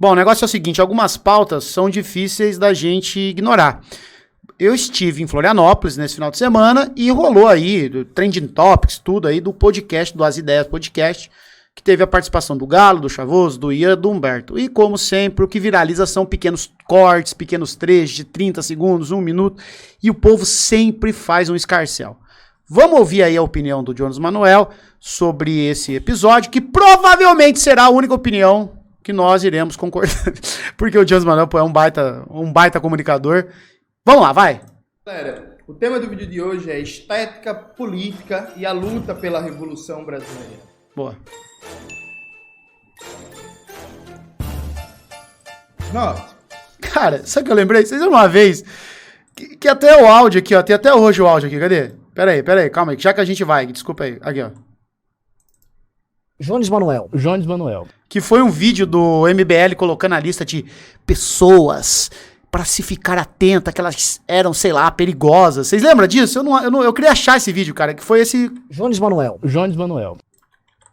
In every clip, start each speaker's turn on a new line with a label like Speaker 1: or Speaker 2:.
Speaker 1: Bom, o negócio é o seguinte, algumas pautas são difíceis da gente ignorar. Eu estive em Florianópolis nesse final de semana e rolou aí, do Trending Topics, tudo aí do podcast, do As Ideias Podcast, que teve a participação do Galo, do Chavoso, do Ian, do Humberto. E como sempre, o que viraliza são pequenos cortes, pequenos trechos de 30 segundos, 1 minuto, e o povo sempre faz um escarcéu. Vamos ouvir aí a opinião do Jones Manuel sobre esse episódio, que provavelmente será a única opinião que nós iremos concordar, porque o Jones Manuel é um baita comunicador. Vamos lá, vai!
Speaker 2: Galera, o tema do vídeo de hoje é estética, política e a luta pela Revolução Brasileira.
Speaker 1: Boa.
Speaker 2: Note.
Speaker 1: Cara, sabe o que eu lembrei? Vocês viram uma vez que até o áudio aqui, ó, tem até hoje o áudio aqui, cadê? Pera aí, calma aí, já que a gente vai, desculpa aí, aqui, ó.
Speaker 3: Jones Manuel.
Speaker 1: Que foi um vídeo do MBL colocando a lista de pessoas pra se ficar atenta, que elas eram, sei lá, perigosas. Vocês lembram disso? Eu queria achar esse vídeo, cara, que foi esse...
Speaker 3: Jones Manuel.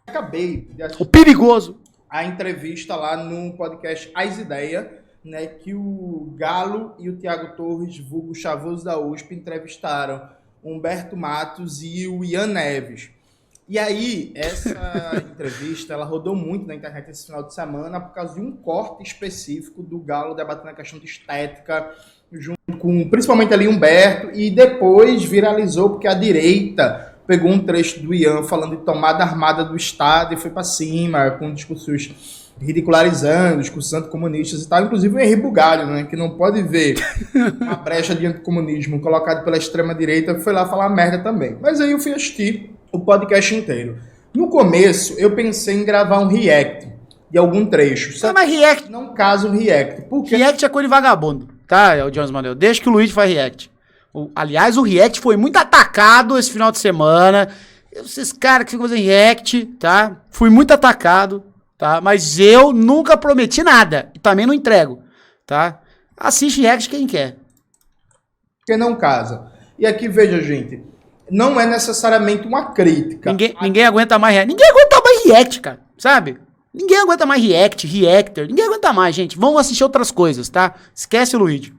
Speaker 2: Acabei de assistir
Speaker 1: O perigoso.
Speaker 2: a entrevista lá no podcast As Ideias, né, que o Galo e o Thiago Torres, vulgo Chavoso da USP, entrevistaram Humberto Matos e o Ian Neves. E aí, essa entrevista, ela rodou muito na internet esse final de semana por causa de um corte específico do Galo debatendo a questão de estética, junto com principalmente ali Humberto, e depois viralizou porque a direita pegou um trecho do Ian falando de tomada armada do Estado e foi pra cima, com discursos ridicularizando, discursos anticomunistas e tal, inclusive o Henri Bugalho, né, que não pode ver uma brecha de anticomunismo colocado pela extrema-direita, foi lá falar merda também. Mas aí eu fui assistir o podcast inteiro. No começo, eu pensei em gravar um react de algum trecho.
Speaker 1: Mas react...
Speaker 2: Não caso um react. Porque...
Speaker 1: React é coisa de vagabundo, tá, o Jones Manuel? Deixa que o Luigi faz react. Aliás, o react foi muito atacado esse final de semana. Esses caras que ficam fazendo react, tá? Fui muito atacado, tá? Mas eu nunca prometi nada. E também não entrego, tá? Assiste react quem quer.
Speaker 2: Porque não casa. E aqui, veja, gente, não é necessariamente uma crítica.
Speaker 1: Ninguém aguenta mais react. Ninguém aguenta mais react, cara, sabe? Ninguém aguenta mais reactor. Ninguém aguenta mais, gente. Vamos assistir outras coisas, tá? Esquece o Luigi.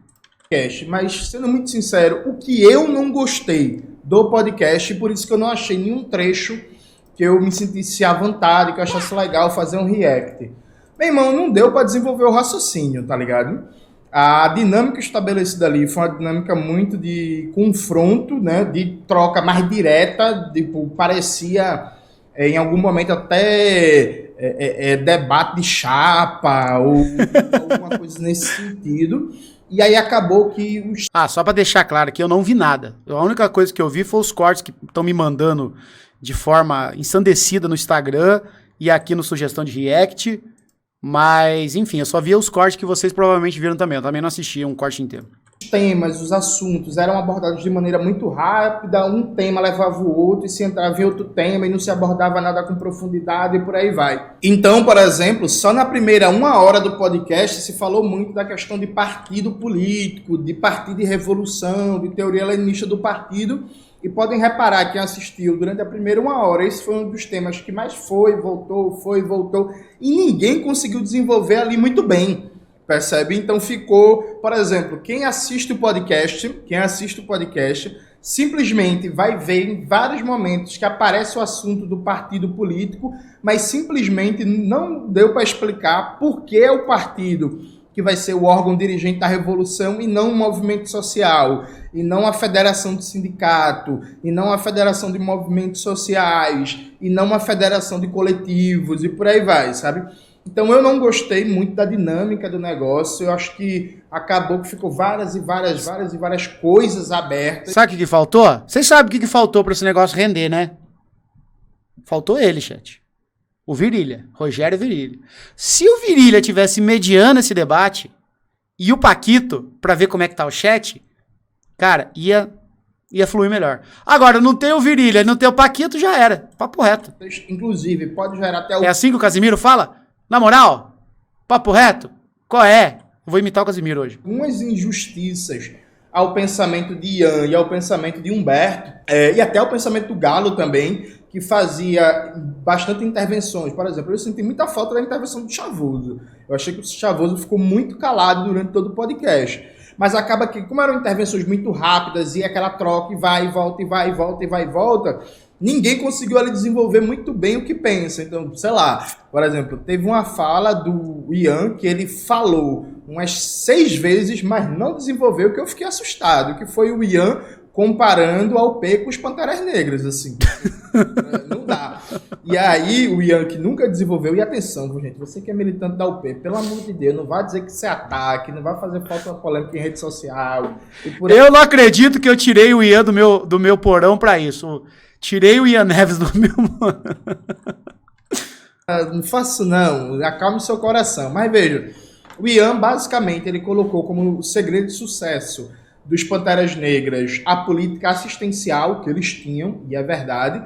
Speaker 2: Mas, sendo muito sincero, o que eu não gostei do podcast, por isso que eu não achei nenhum trecho que eu me sentisse à vontade, que eu achasse legal fazer um react. Meu irmão, não deu pra desenvolver o raciocínio, tá ligado? A dinâmica estabelecida ali foi uma dinâmica muito de confronto, né? De troca mais direta, tipo, parecia em algum momento até debate de chapa ou alguma coisa nesse sentido. E aí acabou que...
Speaker 1: só pra deixar claro que eu não vi nada. A única coisa que eu vi foi os cortes que estão me mandando de forma ensandecida no Instagram e aqui no Sugestão de React. Mas, enfim, eu só vi os cortes que vocês provavelmente viram também. Eu também não assisti um corte inteiro.
Speaker 2: Os temas, os assuntos eram abordados de maneira muito rápida. Um tema levava o outro e se entrava em outro tema e não se abordava nada com profundidade e por aí vai. Então, por exemplo, só na primeira 1 hora do podcast se falou muito da questão de partido político, de partido de revolução, de teoria leninista do partido. E podem reparar, quem assistiu durante a primeira 1 hora, esse foi um dos temas que mais foi, voltou, e ninguém conseguiu desenvolver ali muito bem. Percebe? Então ficou, por exemplo, quem assiste o podcast, simplesmente vai ver em vários momentos que aparece o assunto do partido político, mas simplesmente não deu para explicar por que é o partido que vai ser o órgão dirigente da revolução e não o movimento social, e não a federação de sindicato, e não a federação de movimentos sociais, e não a federação de coletivos, e por aí vai, sabe? Então eu não gostei muito da dinâmica do negócio, eu acho que acabou que ficou várias coisas abertas.
Speaker 1: Sabe o que faltou? Vocês sabem o que faltou para esse negócio render, né? Faltou ele, chat. O Virilha, Rogério Virilha. Se o Virilha tivesse mediando esse debate e o Paquito, pra ver como é que tá o chat, cara, ia fluir melhor. Agora, não tem o Virilha, não tem o Paquito, já era. Papo reto.
Speaker 2: Inclusive, pode gerar até o...
Speaker 1: É assim que o Casimiro fala? Na moral? Papo reto? Qual é? Eu vou imitar o Casimiro hoje.
Speaker 2: Algumas injustiças ao pensamento de Ian e ao pensamento de Humberto, e até ao pensamento do Galo também, que fazia bastante intervenções. Por exemplo, eu senti muita falta da intervenção do Chavoso. Eu achei que o Chavoso ficou muito calado durante todo o podcast. Mas acaba que, como eram intervenções muito rápidas, e aquela troca, e vai e volta, e vai e volta, e vai e volta, ninguém conseguiu ali desenvolver muito bem o que pensa. Então, sei lá, por exemplo, teve uma fala do Ian que ele falou umas 6 vezes, mas não desenvolveu, que eu fiquei assustado, que foi o Ian comparando a UP com os Panteras Negras, assim. Não dá. E aí, o Ian, que nunca desenvolveu, e atenção, gente, você que é militante da UP, pelo amor de Deus, não vai dizer que isso é ataque, não vai fazer falta polêmica em rede social.
Speaker 1: Eu não acredito que eu tirei o Ian do meu porão pra isso. Tirei o Ian Neves do meu...
Speaker 2: Não faço não, acalme seu coração. Mas veja, o Ian, basicamente, ele colocou como o segredo de sucesso dos Panteras Negras a política assistencial que eles tinham, e é verdade,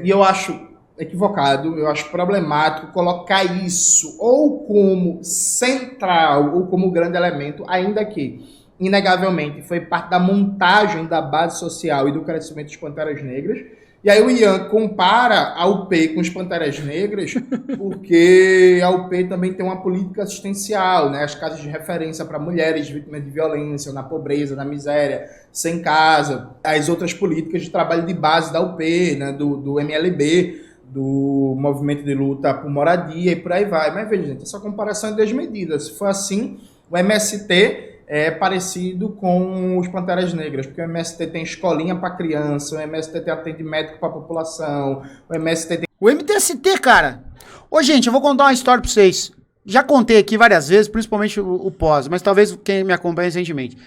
Speaker 2: e eu acho equivocado, eu acho problemático colocar isso ou como central ou como grande elemento, ainda que, inegavelmente, foi parte da montagem da base social e do crescimento dos Panteras Negras. E aí o Ian compara a UP com os Panteras Negras, porque a UP também tem uma política assistencial, né? As casas de referência para mulheres vítimas de violência, na pobreza, na miséria, sem casa, as outras políticas de trabalho de base da UP, né? do MLB, do Movimento de Luta por Moradia e por aí vai. Mas veja, gente, essa comparação é desmedida. Se for assim, o MST é parecido com os Panteras Negras, porque o MST tem escolinha para criança, o MST tem atendimento para a população, o MST tem...
Speaker 1: O MTST, cara... Ô, gente, eu vou contar uma história pra vocês. Já contei aqui várias vezes, principalmente o pós, mas talvez quem me acompanha recentemente.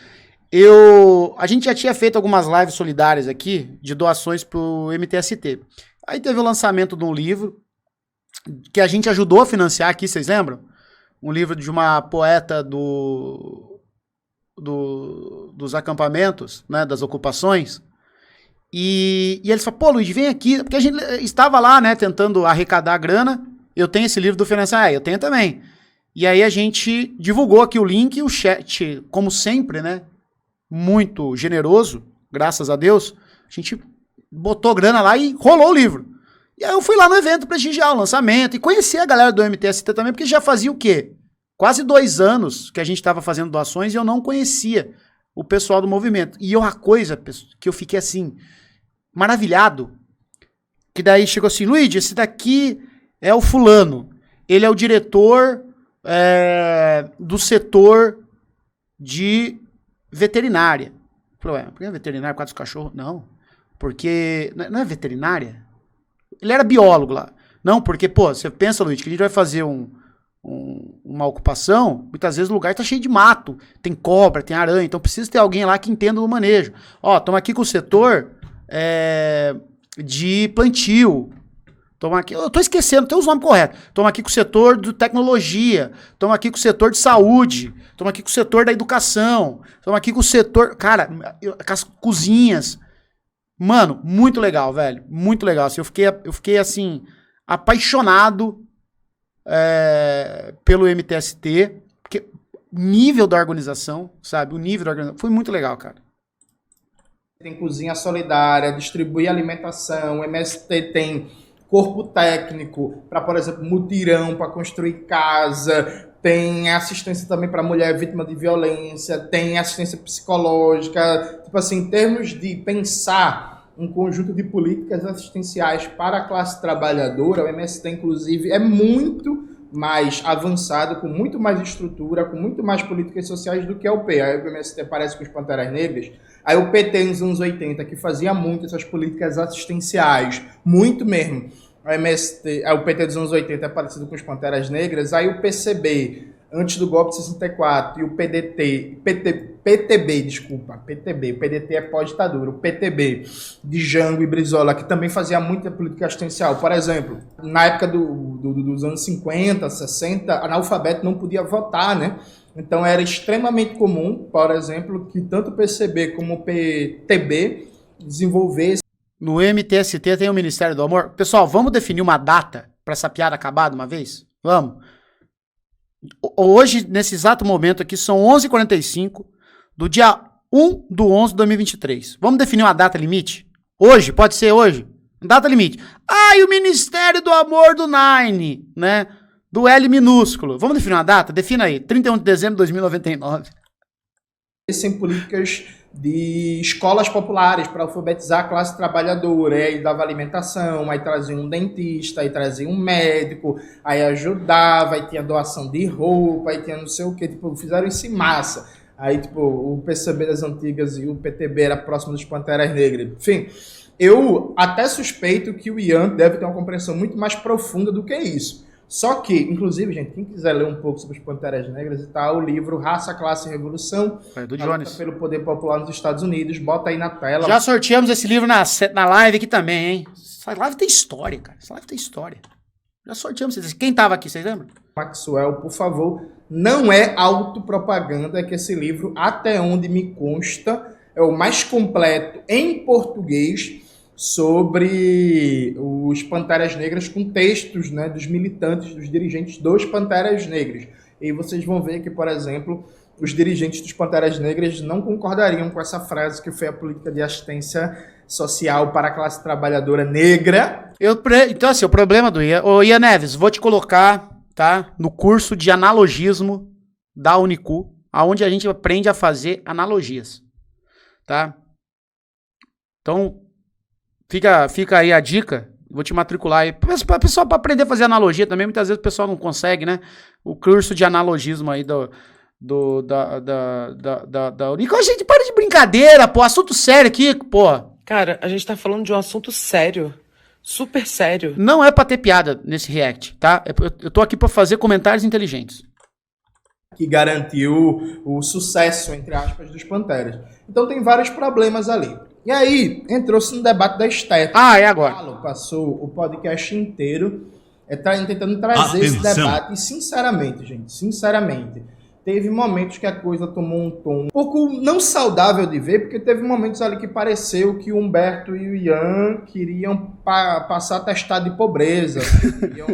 Speaker 1: A gente já tinha feito algumas lives solidárias aqui, de doações pro MTST. Aí teve o lançamento de um livro, que a gente ajudou a financiar aqui, vocês lembram? Um livro de uma poeta dos acampamentos, né, das ocupações, e eles falaram, pô, Luiz, vem aqui, porque a gente estava lá, né, tentando arrecadar grana, eu tenho esse livro do financiamento, eu tenho também, e aí a gente divulgou aqui o link, e o chat, como sempre, né, muito generoso, graças a Deus, a gente botou grana lá e rolou o livro, e aí eu fui lá no evento prestigiar o lançamento, e conheci a galera do MTST também, porque já fazia o quê? Quase 2 anos que a gente estava fazendo doações e eu não conhecia o pessoal do movimento. E a coisa que eu fiquei assim, maravilhado, que daí chegou assim, Luiz, esse daqui é o fulano, ele é o diretor do setor de veterinária. Eu falei, por que é veterinária, por causa dos cachorros? Não, porque, não é veterinária? Ele era biólogo lá. Não, porque, pô, você pensa, Luiz, que a gente vai fazer uma ocupação, muitas vezes o lugar tá cheio de mato, tem cobra, tem aranha, então precisa ter alguém lá que entenda do manejo. Ó, estamos aqui com o setor de plantio, aqui, eu tô esquecendo, tem os nomes corretos, estamos aqui com o setor de tecnologia, estamos aqui com o setor de saúde, estamos aqui com o setor da educação, estamos aqui com o setor, cara, com as cozinhas. Mano, muito legal, velho, muito legal, assim, eu fiquei assim, apaixonado pelo MTST, porque o nível da organização, sabe? O nível da organização foi muito legal, cara.
Speaker 2: Tem cozinha solidária, distribui alimentação, o MST tem corpo técnico para, por exemplo, mutirão para construir casa, tem assistência também para mulher vítima de violência, tem assistência psicológica, tipo assim, em termos de pensar um conjunto de políticas assistenciais para a classe trabalhadora, o MST, inclusive, é muito mais avançado, com muito mais estrutura, com muito mais políticas sociais do que a UP. Aí o MST parece com os Panteras Negras. Aí o PT nos anos 80, que fazia muito essas políticas assistenciais, muito mesmo. O PT dos anos 80 é parecido com os Panteras Negras. Aí o PCB, antes do golpe de 64, e o PTB, o PDT é pós-ditadura, o PTB de Jango e Brizola, que também fazia muita política assistencial. Por exemplo, na época dos anos 50, 60, analfabeto não podia votar, né? Então era extremamente comum, por exemplo, que tanto o PCB como o PTB desenvolvessem.
Speaker 1: No MTST tem o Ministério do Amor. Pessoal, vamos definir uma data para essa piada acabar de uma vez? Vamos. Hoje, nesse exato momento aqui, são 11h45 do dia 1/11/2023. Vamos definir uma data limite? Hoje? Pode ser hoje? Data limite. E o Ministério do Amor do Nine, né? Do L minúsculo. Vamos definir uma data? Defina aí. 31 de dezembro de 2099.
Speaker 2: Em políticas de escolas populares para alfabetizar a classe trabalhadora, aí dava alimentação, aí trazia um dentista, aí trazia um médico, aí ajudava, aí tinha doação de roupa, aí tinha não sei o que, tipo, fizeram isso em massa. Aí, tipo, o PCB das antigas e o PTB era próximo dos Panteras Negras. Enfim, eu até suspeito que o Ian deve ter uma compreensão muito mais profunda do que isso. Só que, inclusive, gente, quem quiser ler um pouco sobre os Panteras Negras, tá o livro Raça, Classe e Revolução,
Speaker 1: do Jones.
Speaker 2: pelo poder popular nos Estados Unidos, bota aí na tela.
Speaker 1: Já sorteamos esse livro na live aqui também, hein? Essa live tem história, cara. Essa live tem história. Já sorteamos. Quem tava aqui, vocês lembram?
Speaker 2: Maxwell, por favor, não é autopropaganda, é que esse livro, até onde me consta, é o mais completo em português sobre os Panteras Negras, com textos, né, dos militantes, dos dirigentes dos Panteras Negras. E vocês vão ver que, por exemplo, os dirigentes dos Panteras Negras não concordariam com essa frase que foi a política de assistência social para a classe trabalhadora negra.
Speaker 1: Então, assim, o problema do Ian... Ô, Ian Neves, vou te colocar, tá, no curso de analogismo da Unicu, onde a gente aprende a fazer analogias, tá? Então, fica aí a dica, vou te matricular aí. Pessoal, para aprender a fazer analogia também, muitas vezes o pessoal não consegue, né? O curso de analogismo aí da Unicu. A gente para de brincadeira, pô, assunto sério aqui, pô.
Speaker 4: Cara, a gente tá falando de um assunto sério. Super sério.
Speaker 1: Não é pra ter piada nesse react, tá? Eu tô aqui pra fazer comentários inteligentes.
Speaker 2: Que garantiu o sucesso, entre aspas, dos Panteras. Então tem vários problemas ali. E aí, entrou-se no debate da estética.
Speaker 1: É agora.
Speaker 2: O Galo passou o podcast inteiro tentando trazer esse debate. E, sinceramente, gente, teve momentos que a coisa tomou um tom um pouco não saudável de ver, porque teve momentos ali que pareceu que o Humberto e o Ian queriam passar atestado de pobreza, queriam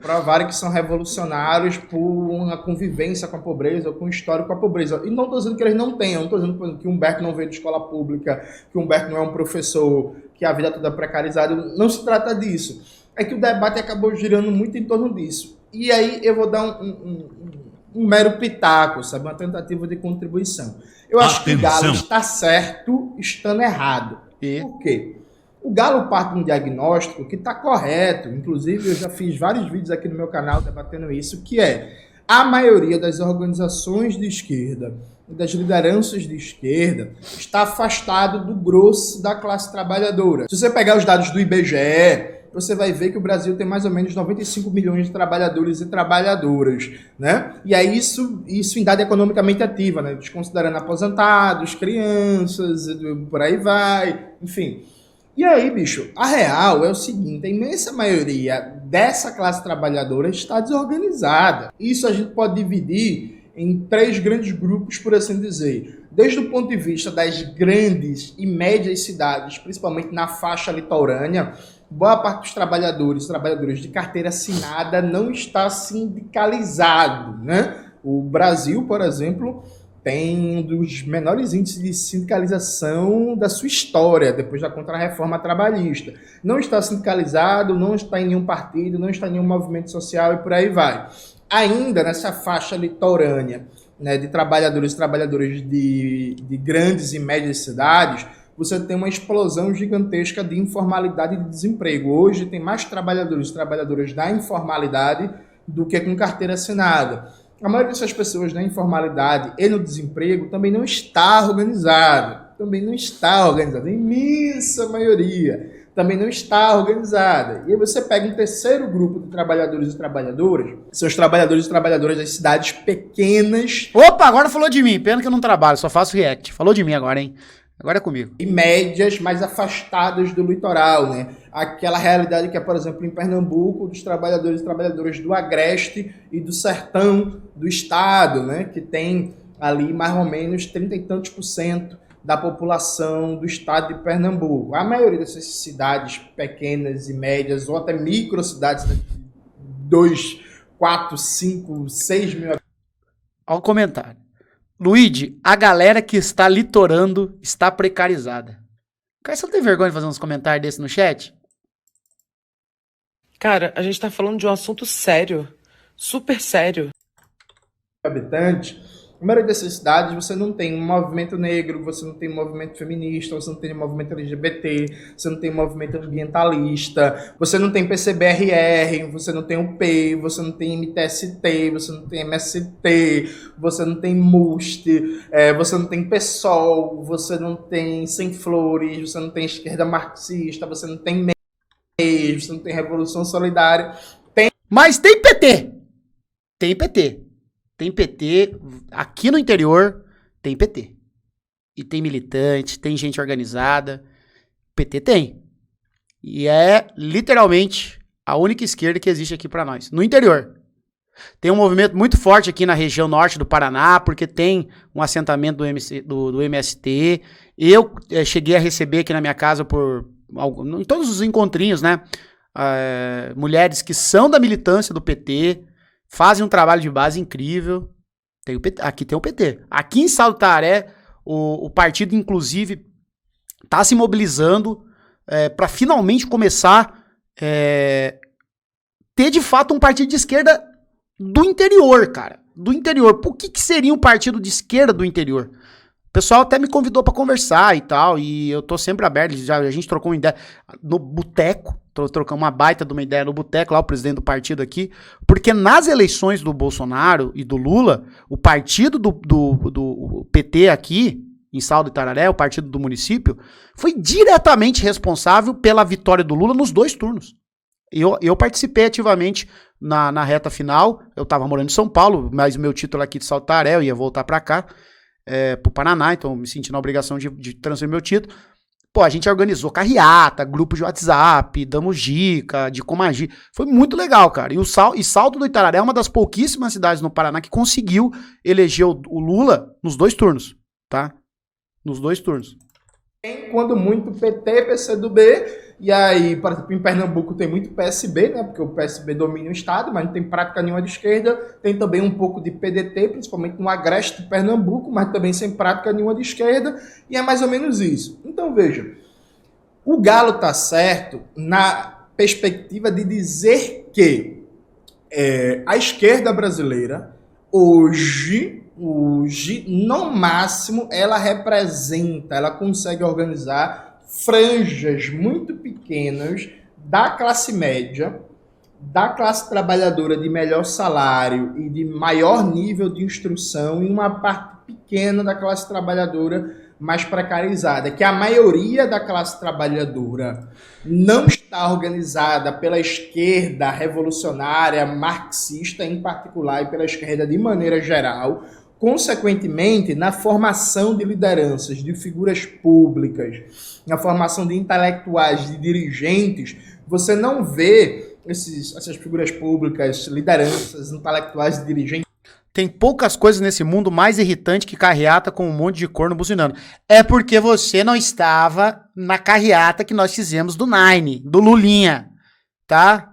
Speaker 2: provar que são revolucionários por uma convivência com a pobreza, ou com história com a pobreza. E não estou dizendo que eles não tenham, não estou dizendo, por exemplo, que o Humberto não veio de escola pública, que o Humberto não é um professor, que a vida toda é precarizada. Não se trata disso. É que o debate acabou girando muito em torno disso. E aí eu vou dar um mero pitaco, sabe? Uma tentativa de contribuição. Eu acho que o Galo está certo, estando errado. Por quê? O Galo parte de um diagnóstico que está correto. Inclusive, eu já fiz vários vídeos aqui no meu canal debatendo isso, que é a maioria das organizações de esquerda e das lideranças de esquerda está afastado do grosso da classe trabalhadora. Se você pegar os dados do IBGE, você vai ver que o Brasil tem mais ou menos 95 milhões de trabalhadores e trabalhadoras, né? E aí isso em dado economicamente ativa, né? Desconsiderando aposentados, crianças, por aí vai, enfim. E aí, bicho, a real é o seguinte, a imensa maioria dessa classe trabalhadora está desorganizada. Isso a gente pode dividir em 3 grandes grupos, por assim dizer. Desde o ponto de vista das grandes e médias cidades, principalmente na faixa litorânea, boa parte dos trabalhadores de carteira assinada não está sindicalizado, né? O Brasil, por exemplo, tem um dos menores índices de sindicalização da sua história, depois da Contra-Reforma Trabalhista. Não está sindicalizado, não está em nenhum partido, não está em nenhum movimento social e por aí vai. Ainda nessa faixa litorânea, né, de trabalhadores e trabalhadoras de grandes e médias cidades, você tem uma explosão gigantesca de informalidade e de desemprego. Hoje tem mais trabalhadores e trabalhadoras da informalidade do que com carteira assinada. A maioria dessas pessoas na informalidade e no desemprego também não está organizada. A imensa maioria também não está organizada. E aí você pega um terceiro grupo de trabalhadores e trabalhadoras, são os trabalhadores e trabalhadoras das cidades pequenas.
Speaker 1: Opa, agora falou de mim. Pena que eu não trabalho, só faço react. Falou de mim agora, hein? Agora é comigo.
Speaker 2: E médias mais afastadas do litoral, né? Aquela realidade que é, por exemplo, em Pernambuco, dos trabalhadores e trabalhadoras do agreste e do sertão do estado, né? Que tem ali mais ou menos 30 e tantos % da população do estado de Pernambuco. A maioria dessas cidades pequenas e médias, ou até microcidades, né? 2, 4, 5, 6 mil...
Speaker 1: Olha o comentário. Luigi, a galera que está litorando está precarizada. Cara, você não tem vergonha de fazer uns comentários desses no chat?
Speaker 4: Cara, a gente tá falando de um assunto sério. Super sério.
Speaker 2: Habitantes, na maioria dessas cidades você não tem um movimento negro, você não tem um movimento feminista, você não tem um movimento LGBT, você não tem um movimento ambientalista, você não tem PCBRR, você não tem o P, você não tem MTST, você não tem MST, você não tem MUST, você não tem PSOL, você não tem Sem Flores, você não tem esquerda marxista, você não tem MEI, você não tem Revolução Solidária.
Speaker 1: Mas tem PT. Tem PT. Tem PT. Aqui no interior tem PT. E tem militante, tem gente organizada. PT tem. E é literalmente a única esquerda que existe aqui pra nós. No interior. Tem um movimento muito forte aqui na região norte do Paraná, porque tem um assentamento do MST. Eu cheguei a receber aqui na minha casa em todos os encontrinhos, né? Mulheres que são da militância do PT, fazem um trabalho de base incrível. Aqui tem o PT. Aqui em Salto-Taré, o partido, inclusive, está se mobilizando para finalmente começar ter, de fato, um partido de esquerda do interior, cara. Do interior. Por que seria um partido de esquerda do interior? O pessoal até me convidou para conversar e tal, e eu tô sempre aberto. A gente trocou uma ideia no boteco, trocamos uma baita de uma ideia no boteco, lá o presidente do partido aqui, porque nas eleições do Bolsonaro e do Lula, o partido do PT aqui, em Salto de Tararé, o partido do município, foi diretamente responsável pela vitória do Lula nos 2 turnos. Eu participei ativamente na reta final. Eu tava morando em São Paulo, mas o meu título aqui de Salto de Tararé, eu ia voltar pra cá, pro Paraná, então me senti na obrigação de transferir meu título. Pô, a gente organizou carreata, grupo de WhatsApp, damos dica, de como agir. Foi muito legal, cara. E Salto do Itararé é uma das pouquíssimas cidades no Paraná que conseguiu eleger o Lula nos 2 turnos, tá? Nos 2 turnos.
Speaker 2: Tem, quando muito, PT, PCdoB, e aí, por exemplo, em Pernambuco tem muito PSB, né, porque o PSB domina o estado, mas não tem prática nenhuma de esquerda. Tem também um pouco de PDT, principalmente no agreste de Pernambuco, mas também sem prática nenhuma de esquerda, e é mais ou menos isso. Então, veja, o Galo tá certo na perspectiva de dizer que a esquerda brasileira, hoje, no máximo, ela consegue organizar franjas muito pequenas da classe média, da classe trabalhadora de melhor salário e de maior nível de instrução, e uma parte pequena da classe trabalhadora mais precarizada, que a maioria da classe trabalhadora não está organizada pela esquerda revolucionária, marxista em particular, e pela esquerda de maneira geral. Consequentemente, na formação de lideranças, de figuras públicas, na formação de intelectuais, de dirigentes, você não vê essas figuras públicas, lideranças, intelectuais e dirigentes.
Speaker 1: Tem poucas coisas nesse mundo mais irritante que carreata com um monte de corno buzinando. É porque você não estava na carreata que nós fizemos do Nine, do Lulinha, tá?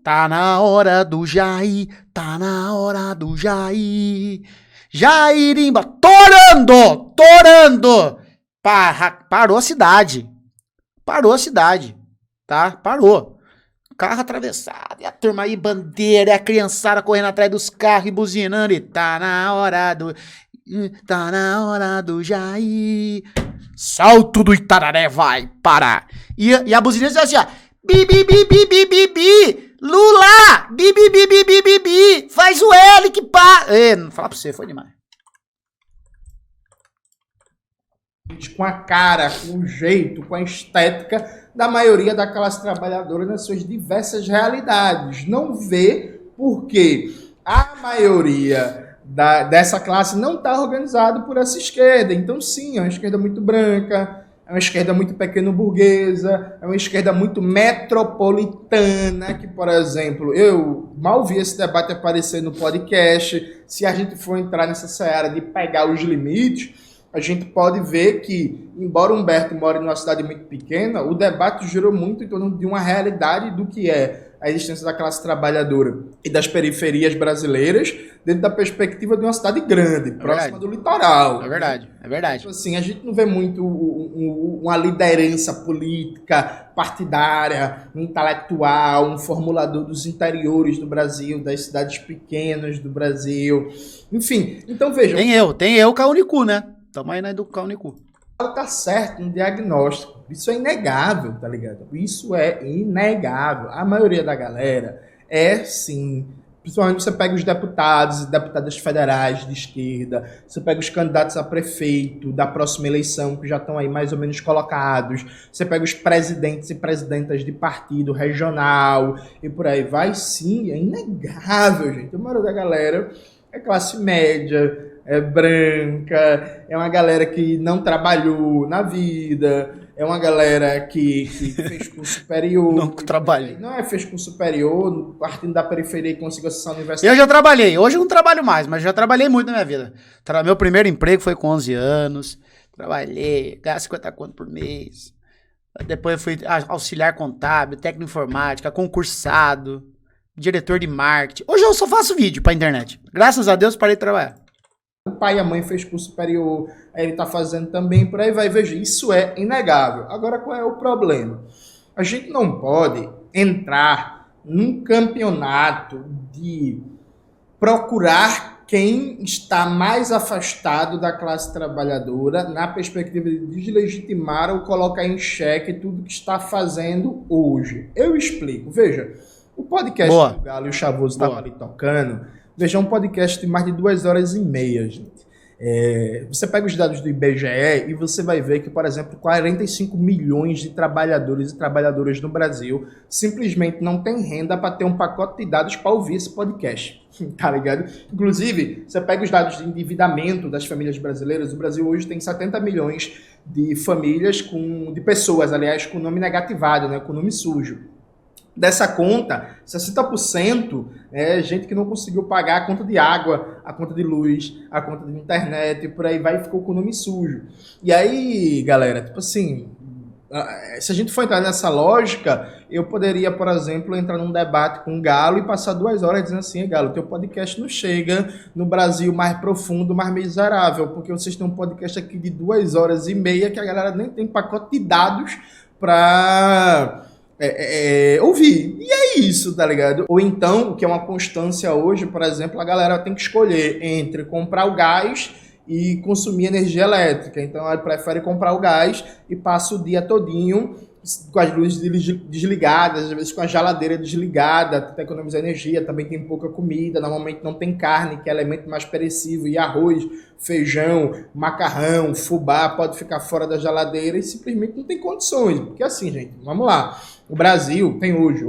Speaker 1: Tá na hora do Jair, tá na hora do Jair. Jairimba, torando! Parou a cidade. Tá? Parou. Carro atravessado, e a turma aí, bandeira, e a criançada correndo atrás dos carros e buzinando, e tá na hora do Jair. Salto do Itararé vai parar. E a buzina diz assim, ó, bi, Lula, bi, faz o L que pá. Não falar pra você, foi demais.
Speaker 2: Com a cara, com o jeito, com a estética da maioria da classe trabalhadora nas suas diversas realidades. Não vê porque a maioria dessa classe não está organizada por essa esquerda. Então, sim, é uma esquerda muito branca, é uma esquerda muito pequeno-burguesa, é uma esquerda muito metropolitana, que, por exemplo, eu mal vi esse debate aparecer no podcast. Se a gente for entrar nessa seara de pegar os limites, a gente pode ver que, embora Humberto more numa cidade muito pequena, o debate girou muito em torno de uma realidade do que é a existência da classe trabalhadora e das periferias brasileiras dentro da perspectiva de uma cidade grande, próxima do litoral.
Speaker 1: É verdade, é verdade.
Speaker 2: Então, assim, a gente não vê muito uma liderança política, partidária, intelectual, um formulador dos interiores do Brasil, das cidades pequenas do Brasil. Enfim, então vejam.
Speaker 1: Tem eu, Caunicu, né? Tamo aí, né, do Caunicu.
Speaker 2: Tá certo no diagnóstico. Isso é inegável, tá ligado? Isso é inegável. A maioria da galera é, sim. Principalmente você pega os deputados e deputadas federais de esquerda, você pega os candidatos a prefeito da próxima eleição, que já estão aí mais ou menos colocados, você pega os presidentes e presidentas de partido regional e por aí vai, sim, é inegável, gente. A maioria da galera é classe média, é branca, é uma galera que não trabalhou na vida, é uma galera que fez curso superior.
Speaker 1: Não trabalhei.
Speaker 2: Não fez curso superior, partindo da periferia e conseguiu acessar a universidade.
Speaker 1: Eu já trabalhei, hoje eu não trabalho mais, mas já trabalhei muito na minha vida. Meu primeiro emprego foi com 11 anos, trabalhei, ganhava 50 conto por mês. Depois eu fui auxiliar contábil, técnico de informática, concursado, diretor de marketing. Hoje eu só faço vídeo pra internet. Graças a Deus parei de trabalhar.
Speaker 2: O pai e a mãe fez curso superior, aí ele tá fazendo também, por aí vai, veja, isso é inegável. Agora, qual é o problema? A gente não pode entrar num campeonato de procurar quem está mais afastado da classe trabalhadora na perspectiva de deslegitimar ou colocar em xeque tudo que está fazendo hoje. Eu explico. Veja, o podcast do Galo e o Chavoso estavam ali tocando. Veja, é um podcast de mais de 2h30, gente. Você pega os dados do IBGE e você vai ver que, por exemplo, 45 milhões de trabalhadores e trabalhadoras no Brasil simplesmente não tem renda para ter um pacote de dados para ouvir esse podcast. Tá ligado? Inclusive, você pega os dados de endividamento das famílias brasileiras. O Brasil hoje tem 70 milhões de famílias de pessoas, aliás, com nome negativado, né, com nome sujo. Dessa conta, 60% é gente que não conseguiu pagar a conta de água, a conta de luz, a conta de internet, e por aí vai e ficou com o nome sujo. E aí, galera, tipo assim, se a gente for entrar nessa lógica, eu poderia, por exemplo, entrar num debate com o Galo e passar 2 horas dizendo assim: Galo, teu podcast não chega no Brasil mais profundo, mais miserável, porque vocês têm um podcast aqui de 2h30 que a galera nem tem pacote de dados para... ouvir. E é isso, tá ligado? Ou então, o que é uma constância hoje, por exemplo, a galera tem que escolher entre comprar o gás e consumir energia elétrica. Então, ela prefere comprar o gás e passa o dia todinho com as luzes desligadas, às vezes com a geladeira desligada, tenta economizar energia, também tem pouca comida, normalmente não tem carne, que é elemento mais perecível, e arroz, feijão, macarrão, fubá, pode ficar fora da geladeira e simplesmente não tem condições. Porque assim, gente, vamos lá, o Brasil tem hoje,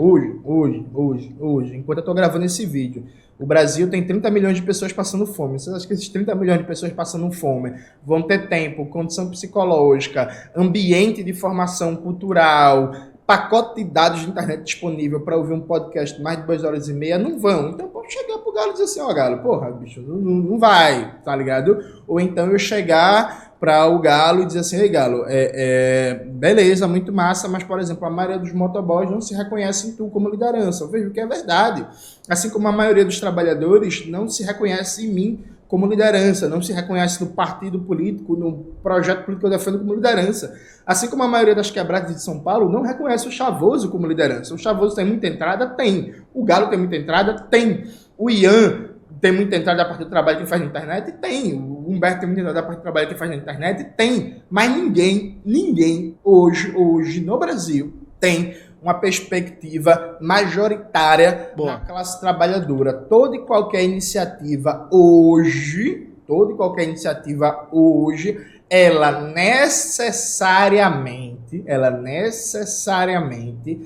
Speaker 2: enquanto eu tô gravando esse vídeo, o Brasil tem 30 milhões de pessoas passando fome. Vocês acham que esses 30 milhões de pessoas passando fome vão ter tempo, condição psicológica, ambiente de formação cultural, pacote de dados de internet disponível para ouvir um podcast de mais de 2h30? Não vão. Então pode chegar pro Galo e dizer assim: ó, Galo, porra, bicho, não vai, tá ligado? Ou então eu chegar para o Galo e dizer assim: ei, Galo, beleza, muito massa, mas, por exemplo, a maioria dos motoboys não se reconhece em tu como liderança. Eu vejo que é verdade. Assim como a maioria dos trabalhadores não se reconhece em mim como liderança, não se reconhece no partido político, no projeto político que eu defendo como liderança. Assim como a maioria das quebradas de São Paulo não reconhece o Chavoso como liderança. O Chavoso tem muita entrada? Tem. O Galo tem muita entrada? Tem. O Ian tem muita entrada a partir do trabalho que faz na internet? Tem. O Humberto tem muita entrada a partir do trabalho que faz na internet? Tem. Mas ninguém hoje no Brasil tem uma perspectiva majoritária na classe trabalhadora. Toda e qualquer iniciativa hoje, ela necessariamente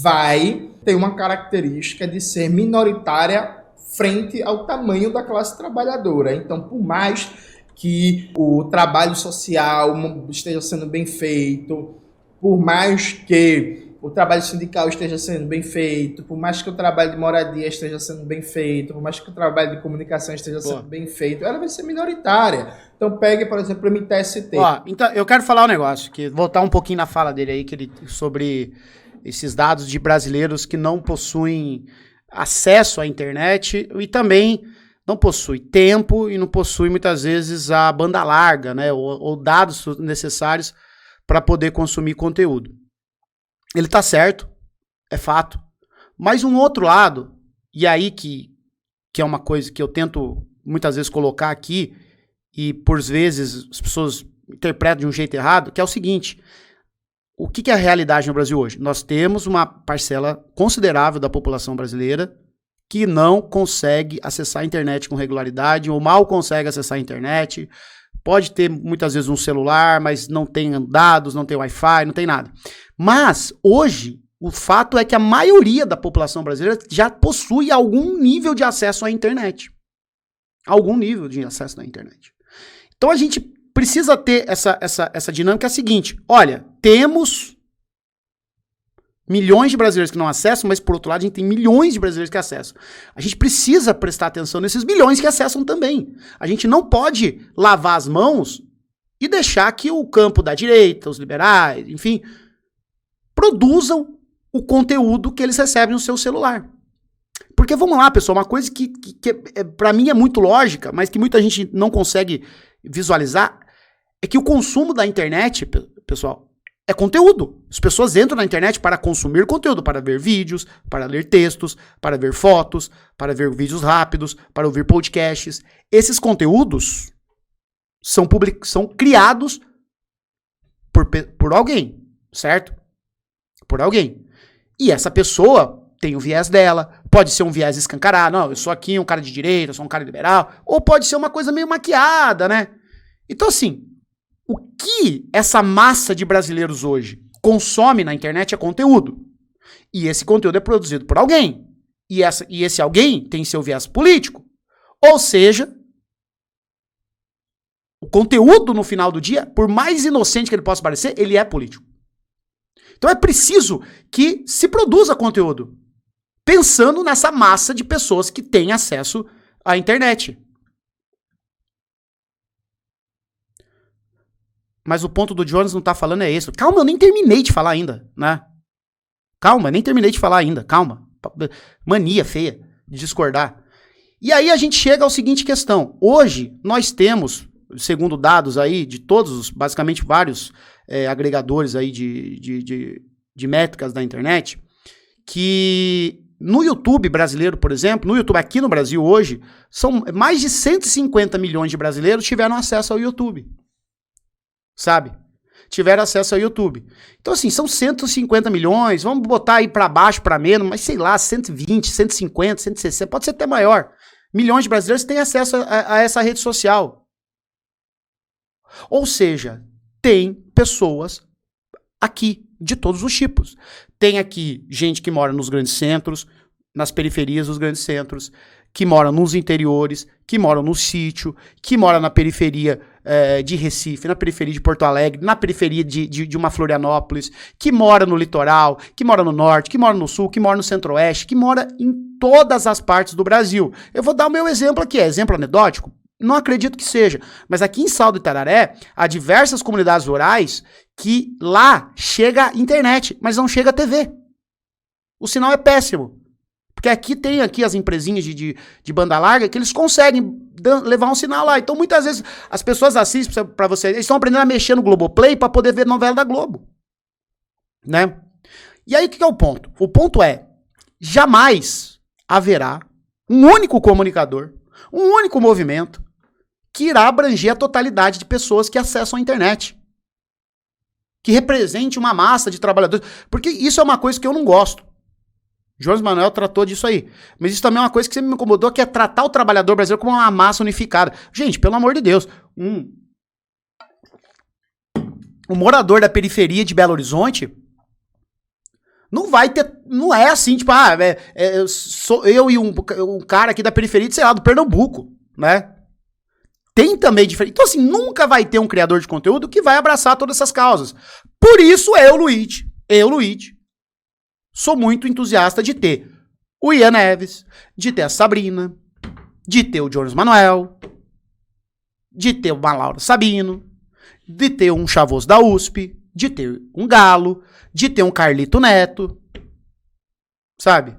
Speaker 2: vai ter uma característica de ser minoritária frente ao tamanho da classe trabalhadora. Então, por mais que o trabalho social esteja sendo bem feito, por mais que o trabalho sindical esteja sendo bem feito, por mais que o trabalho de moradia esteja sendo bem feito, por mais que o trabalho de comunicação esteja sendo bem feito, ela vai ser minoritária. Então pegue, por exemplo, o MTST.
Speaker 1: Então, eu quero falar um negócio, voltar um pouquinho na fala dele aí, sobre esses dados de brasileiros que não possuem acesso à internet e também não possui tempo e não possui muitas vezes a banda larga, né, ou dados necessários para poder consumir conteúdo. Ele tá certo, é fato, mas um outro lado, e aí que é uma coisa que eu tento muitas vezes colocar aqui, e por vezes as pessoas interpretam de um jeito errado, que é o seguinte: o que é a realidade no Brasil hoje? Nós temos uma parcela considerável da população brasileira que não consegue acessar a internet com regularidade, ou mal consegue acessar a internet, pode ter muitas vezes um celular, mas não tem dados, não tem Wi-Fi, não tem nada. Mas, hoje, o fato é que a maioria da população brasileira já possui algum nível de acesso à internet. Algum nível de acesso à internet. Então a gente precisa ter essa dinâmica seguinte: olha, temos milhões de brasileiros que não acessam, mas por outro lado a gente tem milhões de brasileiros que acessam. A gente precisa prestar atenção nesses milhões que acessam também. A gente não pode lavar as mãos e deixar que o campo da direita, os liberais, enfim, produzam o conteúdo que eles recebem no seu celular. Porque vamos lá, pessoal, uma coisa que para mim é muito lógica, mas que muita gente não consegue visualizar, é que o consumo da internet, pessoal, é conteúdo. As pessoas entram na internet para consumir conteúdo, para ver vídeos, para ler textos, para ver fotos, para ver vídeos rápidos, para ouvir podcasts. Esses conteúdos são criados por alguém, certo? Por alguém. E essa pessoa tem o viés dela, pode ser um viés escancarado, não, eu sou aqui um cara de direita, eu sou um cara liberal, ou pode ser uma coisa meio maquiada, né? Então, assim, o que essa massa de brasileiros hoje consome na internet é conteúdo. E esse conteúdo é produzido por alguém. E esse alguém tem seu viés político. Ou seja, o conteúdo no final do dia, por mais inocente que ele possa parecer, ele é político. Então é preciso que se produza conteúdo, pensando nessa massa de pessoas que têm acesso à internet. Mas o ponto do Jones não tá falando é esse. Calma, eu nem terminei de falar ainda, né? Calma, nem terminei de falar ainda, calma. Mania feia de discordar. E aí a gente chega ao seguinte questão. Hoje, nós temos, segundo dados aí de todos os, basicamente vários agregadores aí de métricas da internet, que no YouTube brasileiro, por exemplo, no YouTube aqui no Brasil hoje, são mais de 150 milhões de brasileiros tiveram acesso ao YouTube. Sabe? Tiveram acesso ao YouTube. Então, assim, são 150 milhões, vamos botar aí pra baixo, pra menos, mas sei lá, 120, 150, 160, pode ser até maior. Milhões de brasileiros têm acesso a essa rede social. Ou seja, tem pessoas aqui de todos os tipos. Tem aqui gente que mora nos grandes centros, nas periferias dos grandes centros, que mora nos interiores, que mora no sítio, que mora na periferia de Recife, na periferia de Porto Alegre, na periferia de uma Florianópolis, que mora no litoral, que mora no norte, que mora no sul, que mora no centro-oeste, que mora em todas as partes do Brasil. Eu vou dar o meu exemplo aqui, exemplo anedótico? Não acredito que seja, mas aqui em Salto do Itararé, há diversas comunidades rurais que lá chega a internet, mas não chega a TV. O sinal é péssimo. Porque aqui tem as empresinhas de banda larga que eles conseguem levar um sinal lá. Então, muitas vezes, as pessoas assistem para você, eles estão aprendendo a mexer no Globoplay para poder ver novela da Globo. Né? E aí, o que é o ponto? O ponto é, jamais haverá um único comunicador, um único movimento que irá abranger a totalidade de pessoas que acessam a internet. Que represente uma massa de trabalhadores. Porque isso é uma coisa que eu não gosto. Jones Manoel tratou disso aí. Mas isso também é uma coisa que sempre me incomodou, que é tratar o trabalhador brasileiro como uma massa unificada. Gente, pelo amor de Deus, um morador da periferia de Belo Horizonte não vai ter... Não é assim, tipo, sou eu e um cara aqui da periferia, sei lá, do Pernambuco, né? Tem também diferença. Então, assim, nunca vai ter um criador de conteúdo que vai abraçar todas essas causas. Por isso, Luigi, sou muito entusiasta de ter o Ian Neves, de ter a Sabrina, de ter o Jones Manoel, de ter uma Laura Sabino, de ter um Chavoso da USP, de ter um Galo, de ter um Carlito Neto, sabe?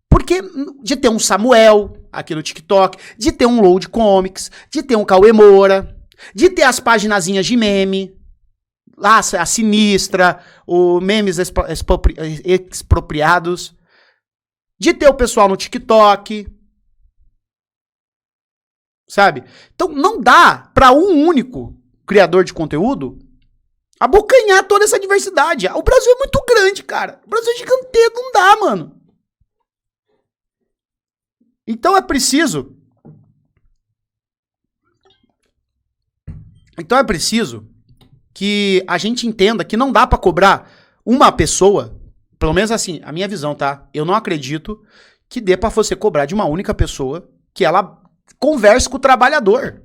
Speaker 1: Porque de ter um Samuel aqui no TikTok, de ter um Load Comics, de ter um Cauê Moura, de ter as paginazinhas de meme, lá a Sinistra, o Memes Expropriados, de ter o pessoal no TikTok, sabe? Então não dá para um único criador de conteúdo abocanhar toda essa diversidade. O Brasil é muito grande, cara. O Brasil é gigantesco, não dá, mano. Então é preciso que a gente entenda que não dá pra cobrar uma pessoa, pelo menos assim, a minha visão, tá? Eu não acredito que dê pra você cobrar de uma única pessoa que ela converse com o trabalhador.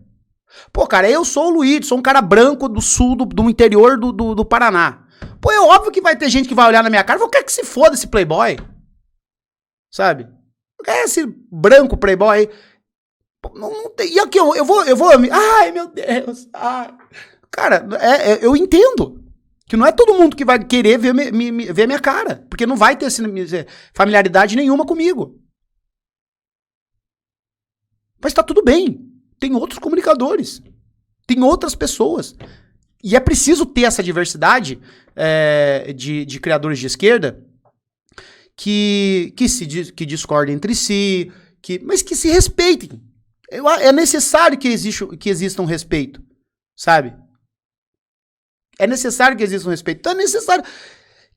Speaker 1: Pô, cara, eu sou o Luiz, sou um cara branco do sul, do interior do Paraná. Pô, é óbvio que vai ter gente que vai olhar na minha cara e vai quer que se foda esse playboy. Sabe? Esse branco playboy. Não tem. E aqui, eu vou. Ai, meu Deus. Ai. Cara, eu entendo que não é todo mundo que vai querer ver minha cara. Porque não vai ter familiaridade nenhuma comigo. Mas tá tudo bem. Tem outros comunicadores. Tem outras pessoas. E é preciso ter essa diversidade de criadores de esquerda que discordem entre si, mas que se respeitem. É necessário que exista um respeito, sabe? É necessário que exista um respeito. Então é necessário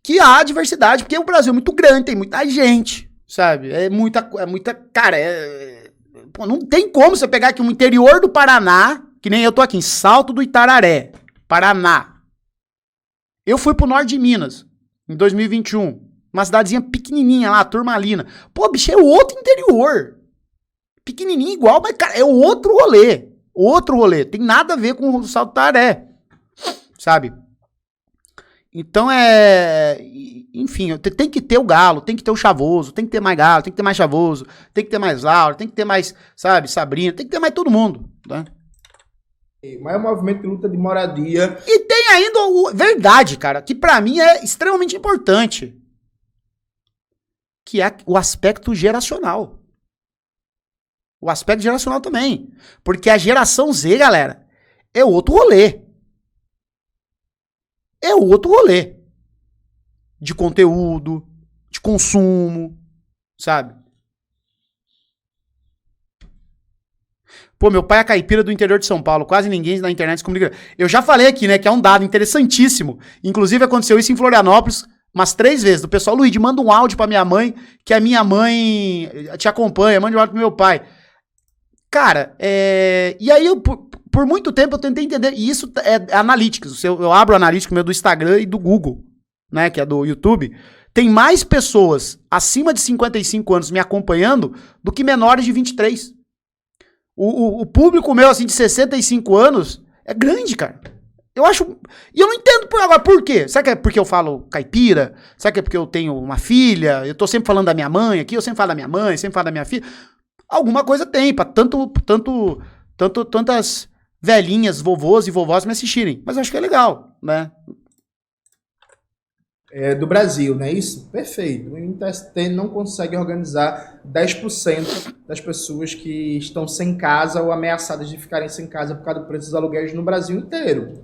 Speaker 1: que há diversidade, porque o Brasil é muito grande, tem muita gente, sabe? É muita cara, pô, não tem como você pegar aqui um interior do Paraná, que nem eu tô aqui, em Salto do Itararé, Paraná. Eu fui pro norte de Minas, em 2021. Uma cidadezinha pequenininha lá, Turmalina. Pô, bicho, é outro interior. Pequenininho igual, mas, cara, é outro rolê. Outro rolê. Tem nada a ver com o Salto do Itararé. Sabe? Então enfim, tem que ter o Galo, tem que ter o Chavoso, tem que ter mais Galo, tem que ter mais Chavoso, tem que ter mais Laura, tem que ter mais, sabe, Sabrina, tem que ter mais todo mundo, né?
Speaker 2: Mas é um movimento de luta de moradia.
Speaker 1: E tem ainda verdade, cara, que pra mim é extremamente importante, que é o aspecto geracional. O aspecto geracional também. Porque a geração Z, galera, é outro rolê. É outro rolê. De conteúdo, de consumo, sabe? Pô, meu pai é caipira do interior de São Paulo. Quase ninguém na internet se comunica. Eu já falei aqui, né, que é um dado interessantíssimo. Inclusive aconteceu isso em Florianópolis umas 3 vezes. Do pessoal, Luiz, manda um áudio pra minha mãe, que a minha mãe te acompanha. Manda um áudio pro meu pai. Cara, e aí por muito tempo eu tentei entender. E isso é analytics. Eu abro o analytics meu do Instagram e do Google, né, que é do YouTube. Tem mais pessoas acima de 55 anos me acompanhando do que menores de 23. O público meu, assim, de 65 anos é grande, cara. Eu acho... E eu não entendo agora por quê. Será que é porque eu falo caipira? Será que é porque eu tenho uma filha? Eu tô sempre falando da minha mãe aqui, eu sempre falo da minha mãe, sempre falo da minha filha. Alguma coisa tem, pra tantas velhinhas, vovôs e vovós me assistirem. Mas eu acho que é legal, né?
Speaker 2: Do Brasil, não é isso? Perfeito. O MTST não consegue organizar 10% das pessoas que estão sem casa ou ameaçadas de ficarem sem casa por causa do preço dos aluguéis no Brasil inteiro.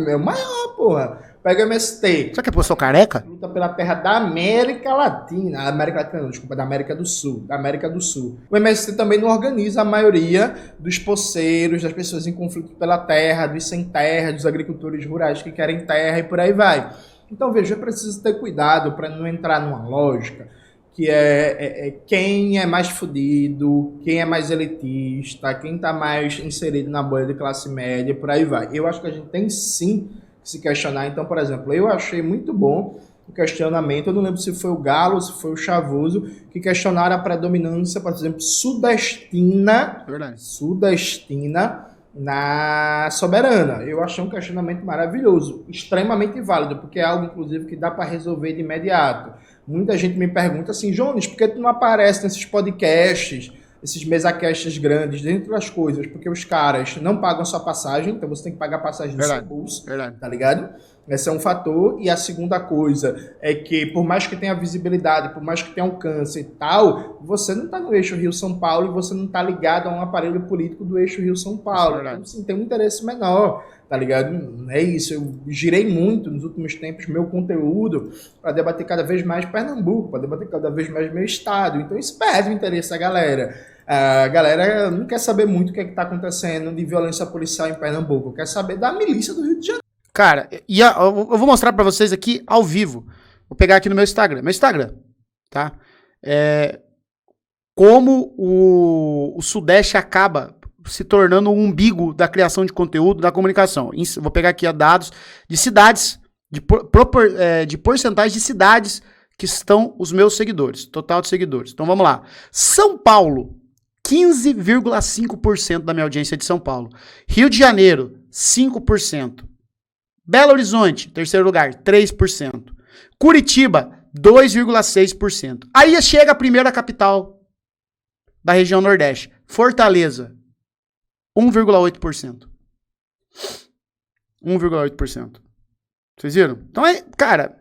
Speaker 2: É o maior, porra. Pega o MST.
Speaker 1: Será que é porque eu sou careca?
Speaker 2: Luta pela terra da América Latina. América Latina, não, desculpa, da América do Sul. Da América do Sul. O MST também não organiza a maioria dos poceiros, das pessoas em conflito pela terra, dos sem terra, dos agricultores rurais que querem terra e por aí vai. Então, veja, é preciso ter cuidado para não entrar numa lógica que quem é mais fudido, quem é mais elitista, quem está mais inserido na bolha de classe média, por aí vai. Eu acho que a gente tem sim que se questionar. Então, por exemplo, eu achei muito bom o questionamento, eu não lembro se foi o Galo ou se foi o Chavoso, que questionaram a predominância, por exemplo, sudestina na Soberana. Eu achei um questionamento maravilhoso, extremamente válido, porque é algo, inclusive, que dá para resolver de imediato. Muita gente me pergunta assim, Jones, por que tu não aparece nesses podcasts esses mesacasts grandes, dentre das coisas, porque os caras não pagam sua passagem, então você tem que pagar a passagem do seu bolso, tá ligado? Esse é um fator. E a segunda coisa é que, por mais que tenha visibilidade, por mais que tenha alcance e tal, você não tá no eixo Rio-São Paulo e você não tá ligado a um aparelho político do eixo Rio-São Paulo. Então, assim, tem um interesse menor, tá ligado? É isso, eu girei muito nos últimos tempos meu conteúdo para debater cada vez mais Pernambuco, para debater cada vez mais meu estado. Então isso perde o interesse da galera. A galera não quer saber muito o que está acontecendo de violência policial em Pernambuco, quer saber da milícia do Rio de Janeiro.
Speaker 1: Cara, eu vou mostrar pra vocês aqui ao vivo. Vou pegar aqui no meu Instagram. Meu Instagram, tá? Como o Sudeste acaba se tornando o umbigo da criação de conteúdo, da comunicação. Vou pegar aqui dados de cidades, de porcentagem de cidades que estão os meus seguidores, total de seguidores. Então vamos lá. São Paulo, 15,5% da minha audiência é de São Paulo. Rio de Janeiro, 5%. Belo Horizonte, terceiro lugar, 3%. Curitiba, 2,6%. Aí chega a primeira capital da região Nordeste, Fortaleza, 1,8%. 1,8%. Vocês viram? Então cara...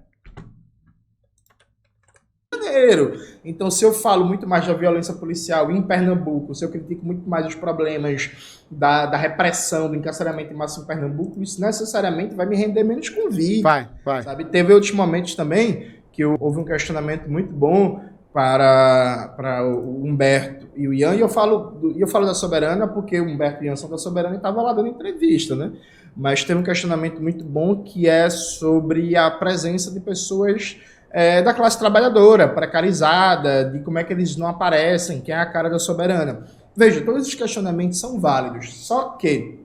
Speaker 2: Então, se eu falo muito mais da violência policial em Pernambuco, se eu critico muito mais os problemas da repressão, do encarceramento em massa em Pernambuco, isso necessariamente vai me render menos convite.
Speaker 1: Vai.
Speaker 2: Sabe? Teve outros momentos também que houve um questionamento muito bom para o Humberto e o Ian, e eu falo da Soberana porque o Humberto e o Ian são da Soberana e estavam lá dando entrevista, né? Mas teve um questionamento muito bom que é sobre a presença de pessoas da classe trabalhadora, precarizada, de como é que eles não aparecem, quem é a cara da Soberana. Veja, todos os questionamentos são válidos, só que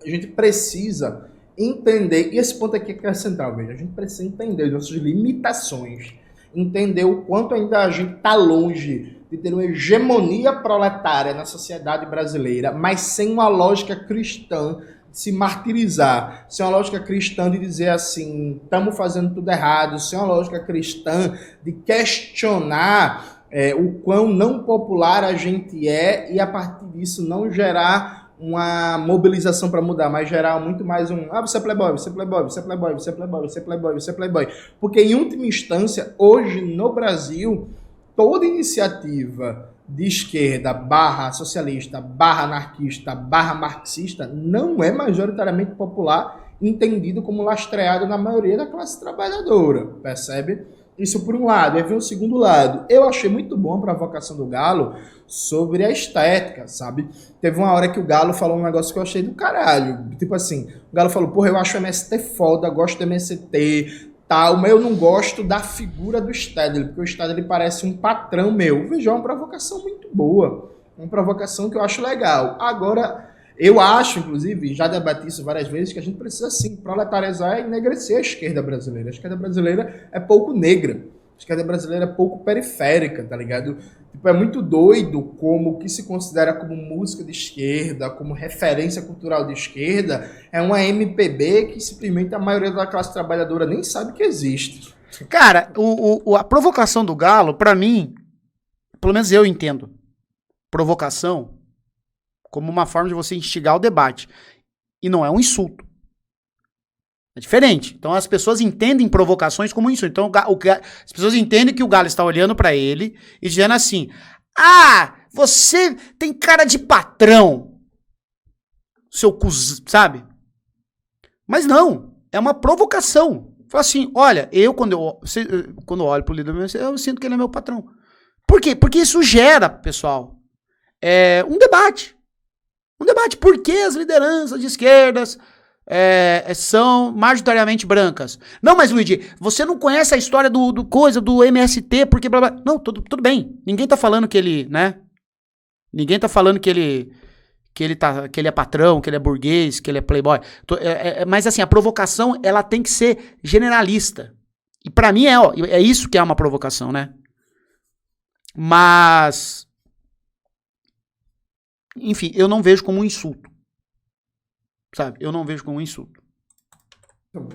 Speaker 2: a gente precisa entender, e esse ponto aqui que é central, veja, a gente precisa entender as nossas limitações, entender o quanto ainda a gente está longe de ter uma hegemonia proletária na sociedade brasileira, mas sem uma lógica cristã de se martirizar, sem uma lógica cristã de dizer assim, estamos fazendo tudo errado, sem uma lógica cristã de questionar o quão não popular a gente é e a partir disso não gerar uma mobilização para mudar, mas gerar muito mais você é playboy, você é playboy, você é playboy, você é playboy, você é playboy, você é playboy. Porque em última instância, hoje no Brasil, toda iniciativa de esquerda, barra socialista, barra anarquista, barra marxista, não é majoritariamente popular, entendido como lastreado na maioria da classe trabalhadora, percebe? Isso por um lado. Aí vem o segundo lado. Eu achei muito bom a provocação do Galo sobre a estética, sabe? Teve uma hora que o Galo falou um negócio que eu achei do caralho. Tipo assim, o Galo falou, porra, eu acho o MST foda, gosto do MST, tal, mas eu não gosto da figura do Stedley, porque o Stedley parece um patrão meu. Veja, é uma provocação muito boa. Uma provocação que eu acho legal. Agora, eu acho, inclusive, já debati isso várias vezes, que a gente precisa, sim, proletarizar e enegrecer a esquerda brasileira. A esquerda brasileira é pouco negra. A esquerda brasileira é pouco periférica, tá ligado? Tipo, é muito doido como o que se considera como música de esquerda, como referência cultural de esquerda, é uma MPB que simplesmente a maioria da classe trabalhadora nem sabe que existe.
Speaker 1: Cara, a provocação do Galo, pra mim, pelo menos eu entendo, provocação como uma forma de você instigar o debate. E não é um insulto. É diferente. Então as pessoas entendem provocações como um insulto. Então as pessoas entendem que o Galo está olhando pra ele e dizendo assim, você tem cara de patrão, seu cuzão, sabe? Mas não, é uma provocação. Fala assim, olha, quando eu olho pro líder, eu sinto que ele é meu patrão. Por quê? Porque isso gera, pessoal, um debate. Um debate. Por que as lideranças de esquerdas são majoritariamente brancas? Não, mas Luigi, você não conhece a história do MST, porque blá blá. Não, tudo bem. Ninguém tá falando que ele, né? Ninguém tá falando que ele é patrão, que ele é burguês, que ele é playboy. Mas assim, a provocação, ela tem que ser generalista. E pra mim é isso que é uma provocação, né? Mas... enfim, eu não vejo como um insulto. Sabe? Eu não vejo como um insulto.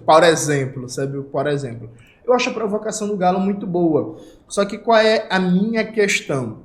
Speaker 2: Por exemplo, sabe? Por exemplo. Eu acho a provocação do Galo muito boa. Só que qual é a minha questão?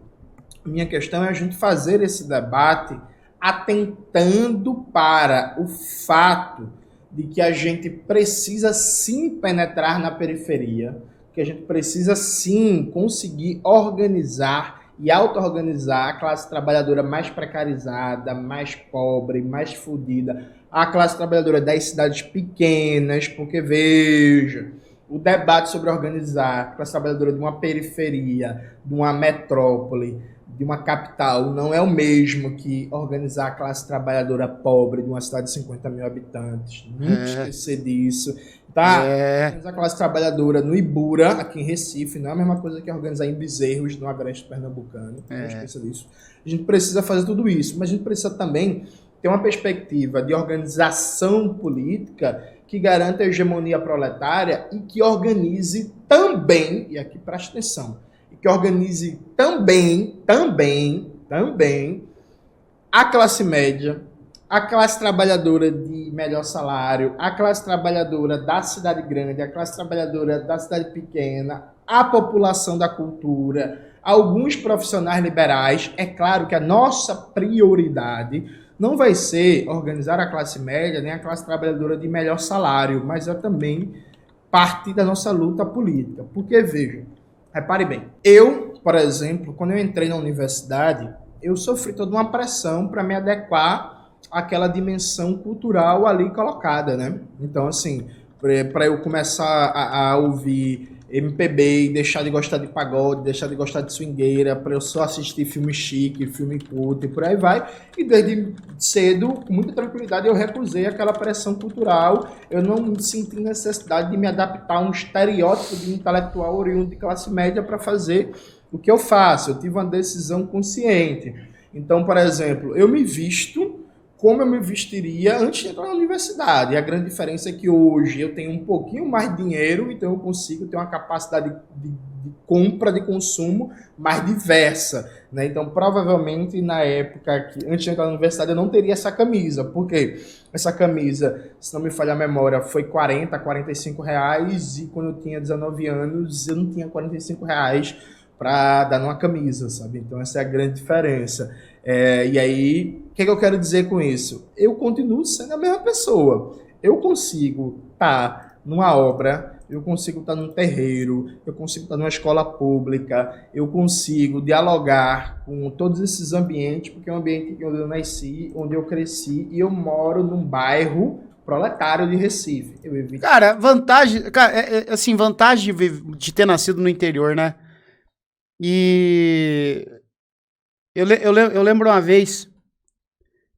Speaker 2: Minha questão é a gente fazer esse debate atentando para o fato de que a gente precisa sim penetrar na periferia, que a gente precisa sim conseguir organizar e auto-organizar a classe trabalhadora mais precarizada, mais pobre, mais fodida, a classe trabalhadora das cidades pequenas, porque veja, o debate sobre organizar a classe trabalhadora de uma periferia, de uma metrópole, de uma capital, não é o mesmo que organizar a classe trabalhadora pobre de uma cidade de 50 mil habitantes. Nunca esquecer disso. Tá? Organizar a classe trabalhadora no Ibura, aqui em Recife, não é a mesma coisa que organizar em Bezerros, no Agreste Pernambucano. Não esqueça disso. A gente precisa fazer tudo isso, mas a gente precisa também ter uma perspectiva de organização política que garanta a hegemonia proletária e que organize também, e aqui preste atenção, que organize também a classe média, a classe trabalhadora de melhor salário, a classe trabalhadora da cidade grande, a classe trabalhadora da cidade pequena, a população da cultura, alguns profissionais liberais. É claro que a nossa prioridade não vai ser organizar a classe média nem a classe trabalhadora de melhor salário, mas é também parte da nossa luta política. Porque, veja, repare bem, eu, por exemplo, quando eu entrei na universidade, eu sofri toda uma pressão para me adequar àquela dimensão cultural ali colocada, né? Então, assim, para eu começar a ouvir MPB e deixar de gostar de pagode, deixar de gostar de swingueira, para eu só assistir filme chique, filme culto e por aí vai. E desde cedo, com muita tranquilidade, eu recusei aquela pressão cultural. Eu não senti necessidade de me adaptar a um estereótipo de intelectual oriundo de classe média para fazer o que eu faço. Eu tive uma decisão consciente. Então, por exemplo, eu me visto como eu me vestiria antes de entrar na universidade. E a grande diferença é que hoje eu tenho um pouquinho mais de dinheiro, então eu consigo ter uma capacidade de compra, de consumo mais diversa, né? Então, provavelmente, na época, antes de entrar na universidade, eu não teria essa camisa. Por quê? Essa camisa, se não me falha a memória, foi 40, 45 reais, e quando eu tinha 19 anos, eu não tinha 45 reais para dar numa camisa, sabe? Então, essa é a grande diferença. E aí, o que eu quero dizer com isso? Eu continuo sendo a mesma pessoa. Eu consigo estar numa obra, eu consigo estar num terreiro, eu consigo estar numa escola pública, eu consigo dialogar com todos esses ambientes, porque é um ambiente onde eu nasci, onde eu cresci, e eu moro num bairro proletário de Recife.
Speaker 1: Cara, vantagem, cara, assim, vantagem de ter nascido no interior, né? E eu lembro uma vez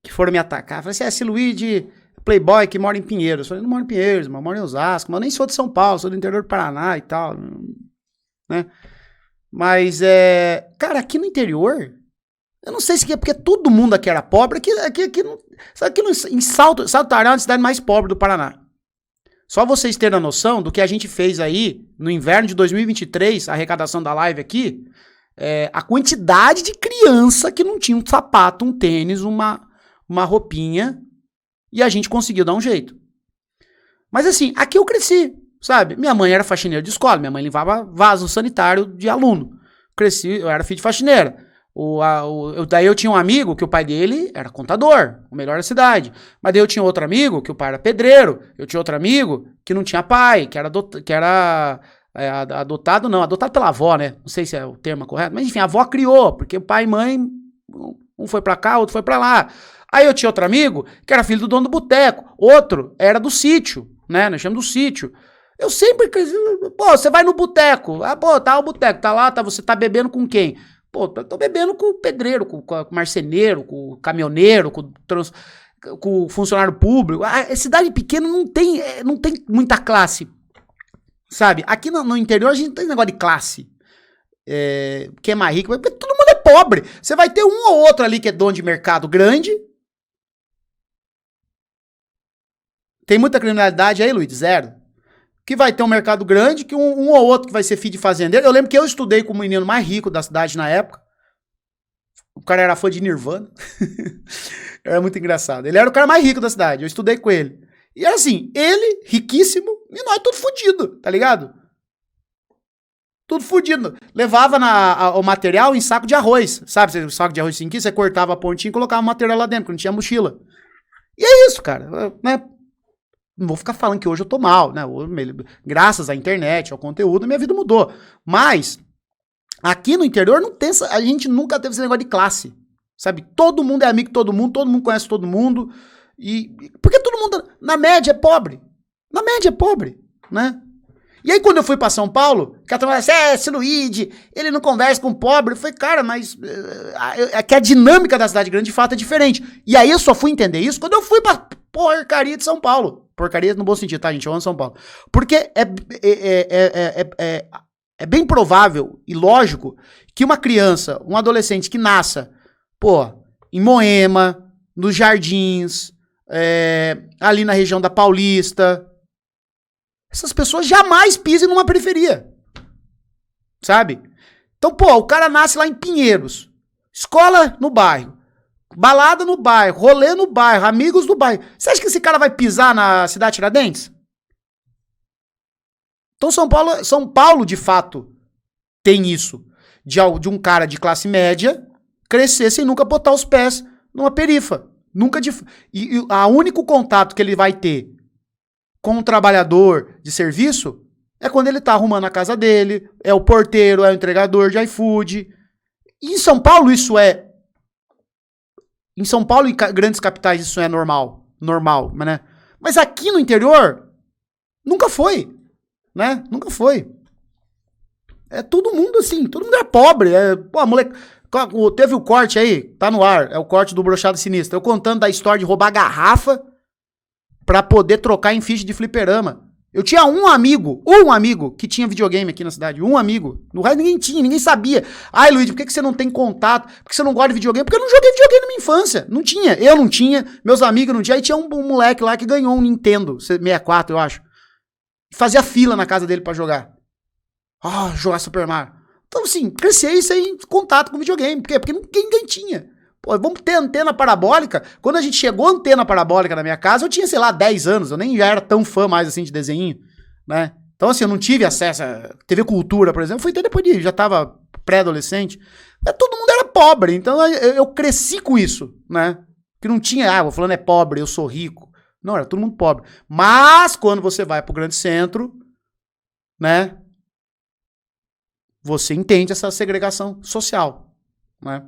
Speaker 1: que foram me atacar. Eu falei assim, esse Luigi playboy que mora em Pinheiros. Eu falei, não moro em Pinheiros, mas moro em Osasco, mas eu nem sou de São Paulo, sou do interior do Paraná e tal, né? Mas, cara, aqui no interior, eu não sei se é porque todo mundo aqui era pobre, em Salto Tarão é a cidade mais pobre do Paraná. Só vocês terem a noção do que a gente fez aí no inverno de 2023, a arrecadação da live aqui, a quantidade de criança que não tinha um sapato, um tênis, uma roupinha, e a gente conseguiu dar um jeito. Mas assim, aqui eu cresci, sabe? Minha mãe era faxineira de escola, minha mãe limpava vaso sanitário de aluno. Eu era filho de faxineira. Daí eu tinha um amigo que o pai dele era contador, o melhor da cidade. Mas daí eu tinha outro amigo que o pai era pedreiro. Eu tinha outro amigo que não tinha pai, que era adotado pela avó, né? Não sei se é o termo correto, mas enfim, a avó criou, porque o pai e mãe, um foi pra cá, outro foi pra lá. Aí eu tinha outro amigo que era filho do dono do boteco, outro era do sítio, né? Nós chamamos do sítio. Eu sempre, pô, você vai no boteco, tá o boteco, tá lá, você tá bebendo com quem? Pô, tô bebendo com o pedreiro, com o marceneiro, com o caminhoneiro, com o funcionário público. A cidade pequena não tem muita classe, sabe? Aqui no interior a gente não tem negócio de classe. Quem é mais rico, porque todo mundo é pobre. Você vai ter um ou outro ali que é dono de mercado grande. Tem muita criminalidade aí, Luiz? Zero. Que vai ter um mercado grande, que um ou outro que vai ser filho de fazendeiro. Eu lembro que eu estudei com o menino mais rico da cidade na época. O cara era fã de Nirvana. Era muito engraçado. Ele era o cara mais rico da cidade. Eu estudei com ele. E era assim, ele, riquíssimo, e nós tudo fudido, tá ligado? tudo fudido. Levava o material em saco de arroz, sabe? O saco de arroz 5 quilos, você cortava a pontinha e colocava o material lá dentro, porque não tinha mochila. E é isso, cara, né? Não vou ficar falando que hoje eu tô mal, né? Graças à internet, ao conteúdo, minha vida mudou. Mas, aqui no interior, não tem a gente nunca teve esse negócio de classe, sabe? Todo mundo é amigo de todo mundo conhece todo mundo. Porque todo mundo, na média, é pobre. Na média é pobre, né? E aí, quando eu fui pra São Paulo, o cara falou assim, esse Luigi, ele não conversa com pobre. Eu falei, cara, mas é que a dinâmica da cidade grande, de fato, é diferente. E aí, eu só fui entender isso quando eu fui pra porcaria de São Paulo. Porcaria no bom sentido, tá, gente? Eu amo São Paulo. Porque é bem provável e lógico que uma criança, um adolescente que nasça, em Moema, nos Jardins, ali na região da Paulista, essas pessoas jamais pisem numa periferia, sabe? Então, o cara nasce lá em Pinheiros, escola no bairro, balada no bairro, rolê no bairro, amigos no bairro. Você acha que esse cara vai pisar na cidade Tiradentes? Então, São Paulo, de fato, tem isso, de um cara de classe média crescer sem nunca botar os pés numa perifa. E o único contato que ele vai ter com um trabalhador de serviço é quando ele tá arrumando a casa dele, é o porteiro, é o entregador de iFood. E em São Paulo isso é... Em São Paulo e grandes capitais isso é normal, né? Mas aqui no interior, nunca foi, né? Nunca foi. É todo mundo assim, todo mundo é pobre. Moleque... Teve o corte aí, tá no ar, é o corte do Brochado Sinistro. Eu contando da história de roubar garrafa pra poder trocar em ficha de fliperama. Eu tinha um amigo que tinha videogame aqui na cidade, um amigo. No resto ninguém tinha, ninguém sabia. Ai, Luiz, por que você não tem contato? Por que você não gosta de videogame? Porque eu não joguei videogame na minha infância. Não tinha, eu não tinha, meus amigos não tinham. Aí tinha um moleque lá que ganhou um Nintendo 64, eu acho. Fazia fila na casa dele pra jogar. Jogar Super Mario. Então, assim, crescer isso aí em contato com videogame. Por quê? Porque ninguém tinha. Vamos ter antena parabólica. Quando a gente chegou a antena parabólica na minha casa, eu tinha, sei lá, 10 anos. Eu nem já era tão fã mais, assim, de desenho, né? Então, assim, eu não tive acesso a TV Cultura, por exemplo. Fui até depois já tava pré-adolescente. Todo mundo era pobre. Então, eu cresci com isso, né? Que não tinha, vou falando é pobre, eu sou rico. Não, era todo mundo pobre. Mas, quando você vai pro grande centro, né? Você entende essa segregação social, né?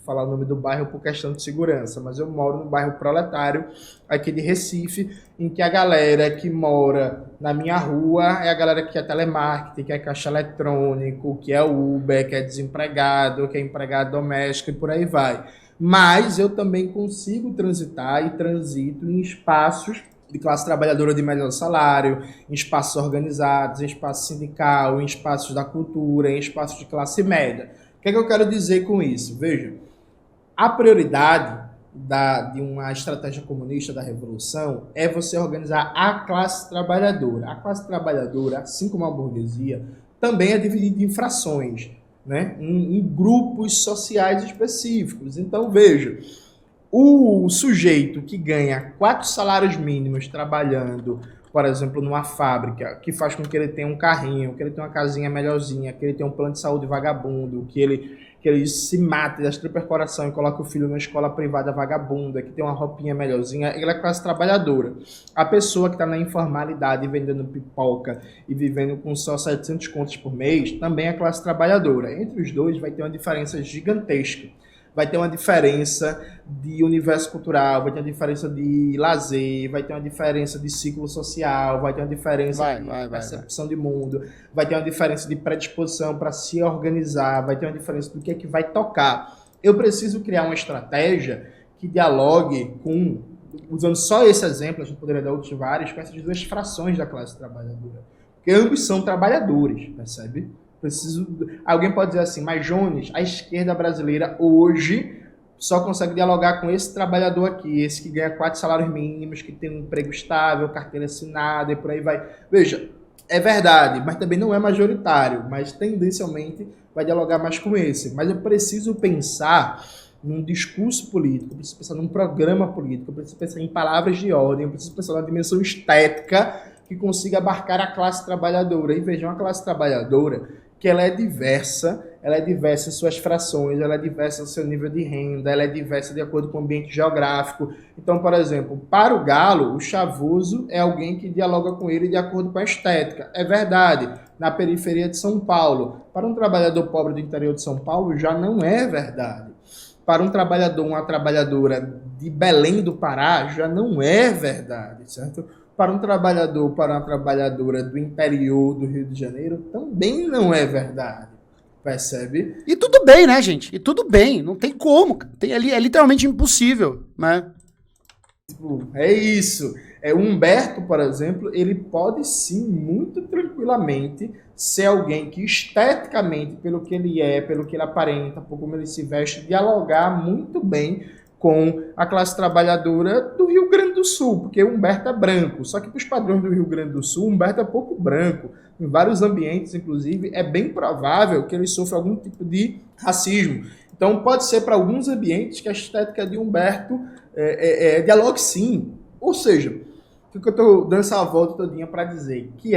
Speaker 2: Falar o nome do bairro por questão de segurança, mas eu moro no bairro Proletário, aqui de Recife, em que a galera que mora na minha rua é a galera que é telemarketing, que é caixa eletrônico, que é Uber, que é desempregado, que é empregado doméstico e por aí vai. Mas eu também consigo transitar e transito em espaços de classe trabalhadora de melhor salário, em espaços organizados, em espaço sindical, em espaços da cultura, em espaços de classe média. O que é que eu quero dizer com isso? Veja, a prioridade de uma estratégia comunista da revolução é você organizar a classe trabalhadora. A classe trabalhadora, assim como a burguesia, também é dividida em frações, né? Em grupos sociais específicos. Então, veja, o sujeito que ganha 4 salários mínimos trabalhando, por exemplo, numa fábrica, que faz com que ele tenha um carrinho, que ele tenha uma casinha melhorzinha, que ele tenha um plano de saúde vagabundo, que ele se mate das coração e coloque o filho na escola privada vagabunda, que tem uma roupinha melhorzinha, ele é classe trabalhadora. A pessoa que está na informalidade vendendo pipoca e vivendo com só 700 contos por mês, também é classe trabalhadora. Entre os dois vai ter uma diferença gigantesca. Vai ter uma diferença de universo cultural, vai ter uma diferença de lazer, vai ter uma diferença de ciclo social, vai ter uma diferença de percepção de mundo, vai ter uma diferença de predisposição para se organizar, vai ter uma diferença do que é que vai tocar. Eu preciso criar uma estratégia que dialogue com, usando só esse exemplo, a gente poderia dar outros vários, com essas duas frações da classe trabalhadora. Porque ambos são trabalhadores, percebe? Alguém pode dizer assim, mas Jones, a esquerda brasileira hoje só consegue dialogar com esse trabalhador aqui, esse que ganha 4 salários mínimos, que tem um emprego estável, carteira assinada e por aí vai. Veja, é verdade, mas também não é majoritário, mas tendencialmente vai dialogar mais com esse. Mas eu preciso pensar num discurso político, eu preciso pensar num programa político, eu preciso pensar em palavras de ordem, eu preciso pensar na dimensão estética que consiga abarcar a classe trabalhadora. E vejam, a classe trabalhadora, que ela é diversa em suas frações, ela é diversa no seu nível de renda, ela é diversa de acordo com o ambiente geográfico. Então, por exemplo, para o Galo, o chavoso é alguém que dialoga com ele de acordo com a estética. É verdade, na periferia de São Paulo. Para um trabalhador pobre do interior de São Paulo, já não é verdade. Para um trabalhador, uma trabalhadora de Belém do Pará, já não é verdade, certo? Para um trabalhador, para uma trabalhadora do interior do Rio de Janeiro, também não é verdade. Percebe?
Speaker 1: E tudo bem, né, gente? E tudo bem, não tem como. É literalmente impossível, né?
Speaker 2: É isso. O Humberto, por exemplo, ele pode sim, muito tranquilamente, ser alguém que esteticamente, pelo que ele é, pelo que ele aparenta, por como ele se veste, dialogar muito bem com a classe trabalhadora do Rio Grande do Sul, porque o Humberto é branco. Só que para os padrões do Rio Grande do Sul, o Humberto é pouco branco. Em vários ambientes, inclusive, é bem provável que ele sofra algum tipo de racismo. Então, pode ser para alguns ambientes que a estética de Humberto dialogue sim. Ou seja, o que eu estou dando essa volta todinha para dizer, que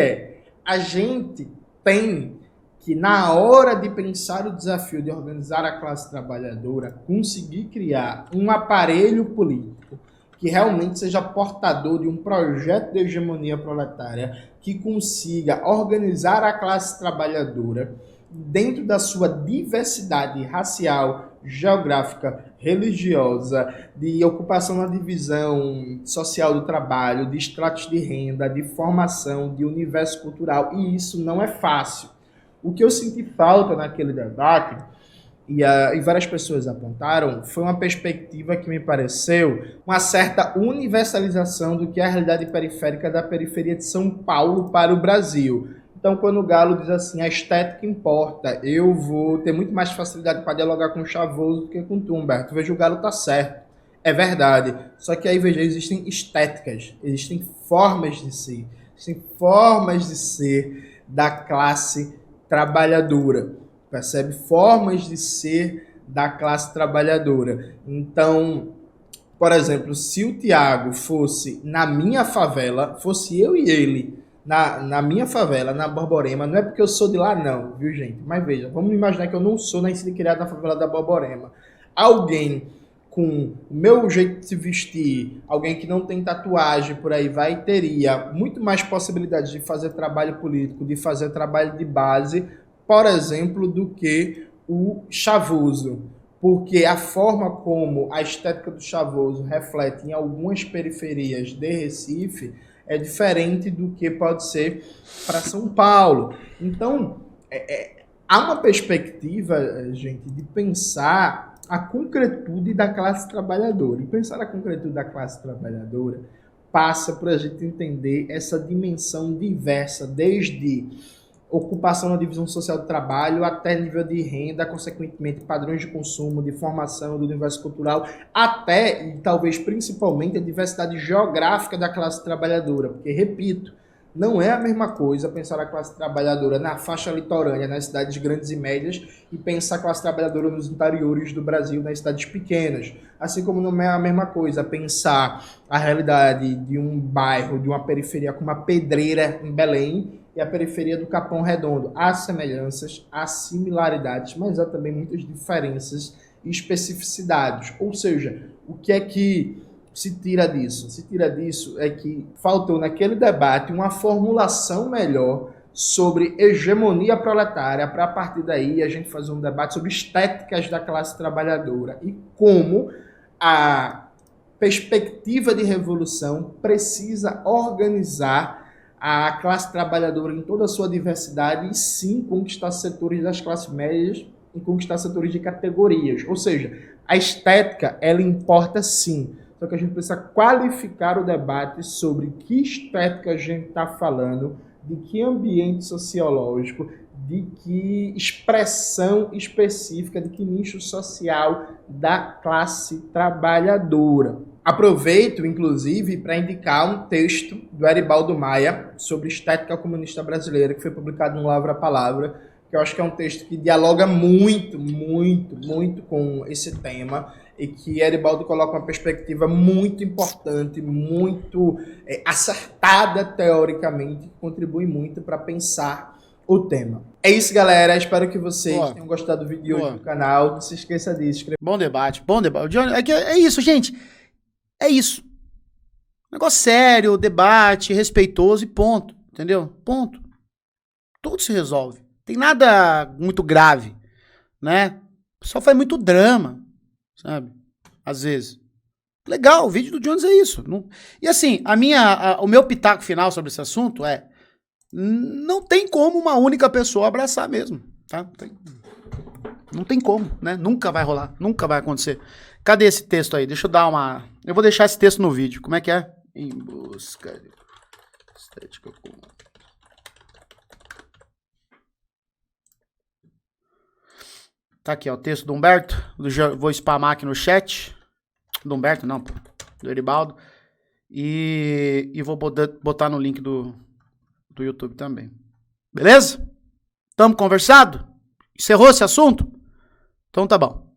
Speaker 2: a gente tem que, na hora de pensar o desafio de organizar a classe trabalhadora, conseguir criar um aparelho político que realmente seja portador de um projeto de hegemonia proletária, que consiga organizar a classe trabalhadora dentro da sua diversidade racial, geográfica, religiosa, de ocupação na divisão social do trabalho, de estratos de renda, de formação, de universo cultural, e isso não é fácil. O que eu senti falta naquele debate, e várias pessoas apontaram, foi uma perspectiva que me pareceu uma certa universalização do que é a realidade periférica da periferia de São Paulo para o Brasil. Então, quando o Galo diz assim, a estética importa, eu vou ter muito mais facilidade para dialogar com o Chavoso do que com o Humberto. Veja, o Galo tá certo. É verdade. Só que aí, veja, existem estéticas, existem formas de ser. Existem formas de ser da classe trabalhadora. Percebe? Formas de ser da classe trabalhadora. Então, por exemplo, se o Tiago fosse na minha favela, fosse eu e ele na minha favela, na Borborema, não é porque eu sou de lá não, viu gente? Mas veja, vamos imaginar que eu não sou nascido e criado na favela da Borborema. Alguém com o meu jeito de se vestir, alguém que não tem tatuagem, por aí vai, teria muito mais possibilidades de fazer trabalho político, de fazer trabalho de base, por exemplo, do que o Chavoso. Porque a forma como a estética do Chavoso reflete em algumas periferias de Recife é diferente do que pode ser para São Paulo. Então, há uma perspectiva, gente, de pensar a concretude da classe trabalhadora. E pensar a concretude da classe trabalhadora passa por a gente entender essa dimensão diversa, desde ocupação na divisão social do trabalho, até nível de renda, consequentemente padrões de consumo, de formação, do universo cultural, até, e talvez principalmente, a diversidade geográfica da classe trabalhadora. Porque, repito, não é a mesma coisa pensar a classe trabalhadora na faixa litorânea, nas cidades grandes e médias, e pensar a classe trabalhadora nos interiores do Brasil, nas cidades pequenas. Assim como não é a mesma coisa pensar a realidade de um bairro, de uma periferia como a Pedreira, em Belém, e a periferia do Capão Redondo. Há semelhanças, há similaridades, mas há também muitas diferenças e especificidades. Ou seja, o que é que se tira disso? Se tira disso é que faltou naquele debate uma formulação melhor sobre hegemonia proletária, para a partir daí a gente fazer um debate sobre estéticas da classe trabalhadora e como a perspectiva de revolução precisa organizar a classe trabalhadora em toda a sua diversidade e sim conquistar setores das classes médias e conquistar setores de categorias. Ou seja, a estética, ela importa sim, só que a gente precisa qualificar o debate sobre que estética a gente está falando, de que ambiente sociológico, de que expressão específica, de que nicho social da classe trabalhadora. Aproveito, inclusive, para indicar um texto do Eribaldo Maia sobre estética comunista brasileira, que foi publicado no Lavra Palavra, que eu acho que é um texto que dialoga muito, muito, muito com esse tema e que Eribaldo coloca uma perspectiva muito importante, muito acertada teoricamente, que contribui muito para pensar o tema. É isso, galera. Espero que vocês tenham gostado do vídeo de hoje do canal. Não se esqueça disso.
Speaker 1: Bom debate, bom debate. É isso, gente. É isso. Negócio sério, debate, respeitoso e ponto. Entendeu? Ponto. Tudo se resolve. Tem nada muito grave, né? O pessoal faz muito drama, sabe? Às vezes. Legal, o vídeo do Jones é isso. E assim, o meu pitaco final sobre esse assunto é: não tem como uma única pessoa abraçar mesmo, tá? Não tem como, né? Nunca vai rolar, nunca vai acontecer. Cadê esse texto aí? Deixa eu dar uma... Eu vou deixar esse texto no vídeo. Como é que é? Em busca de estética comum. Tá aqui, ó, o texto do Humberto. Vou spamar aqui no chat. Do Humberto, não, pô. Do Eribaldo. E vou botar no link do YouTube também. Beleza? Tamo conversado? Encerrou esse assunto? Então tá bom.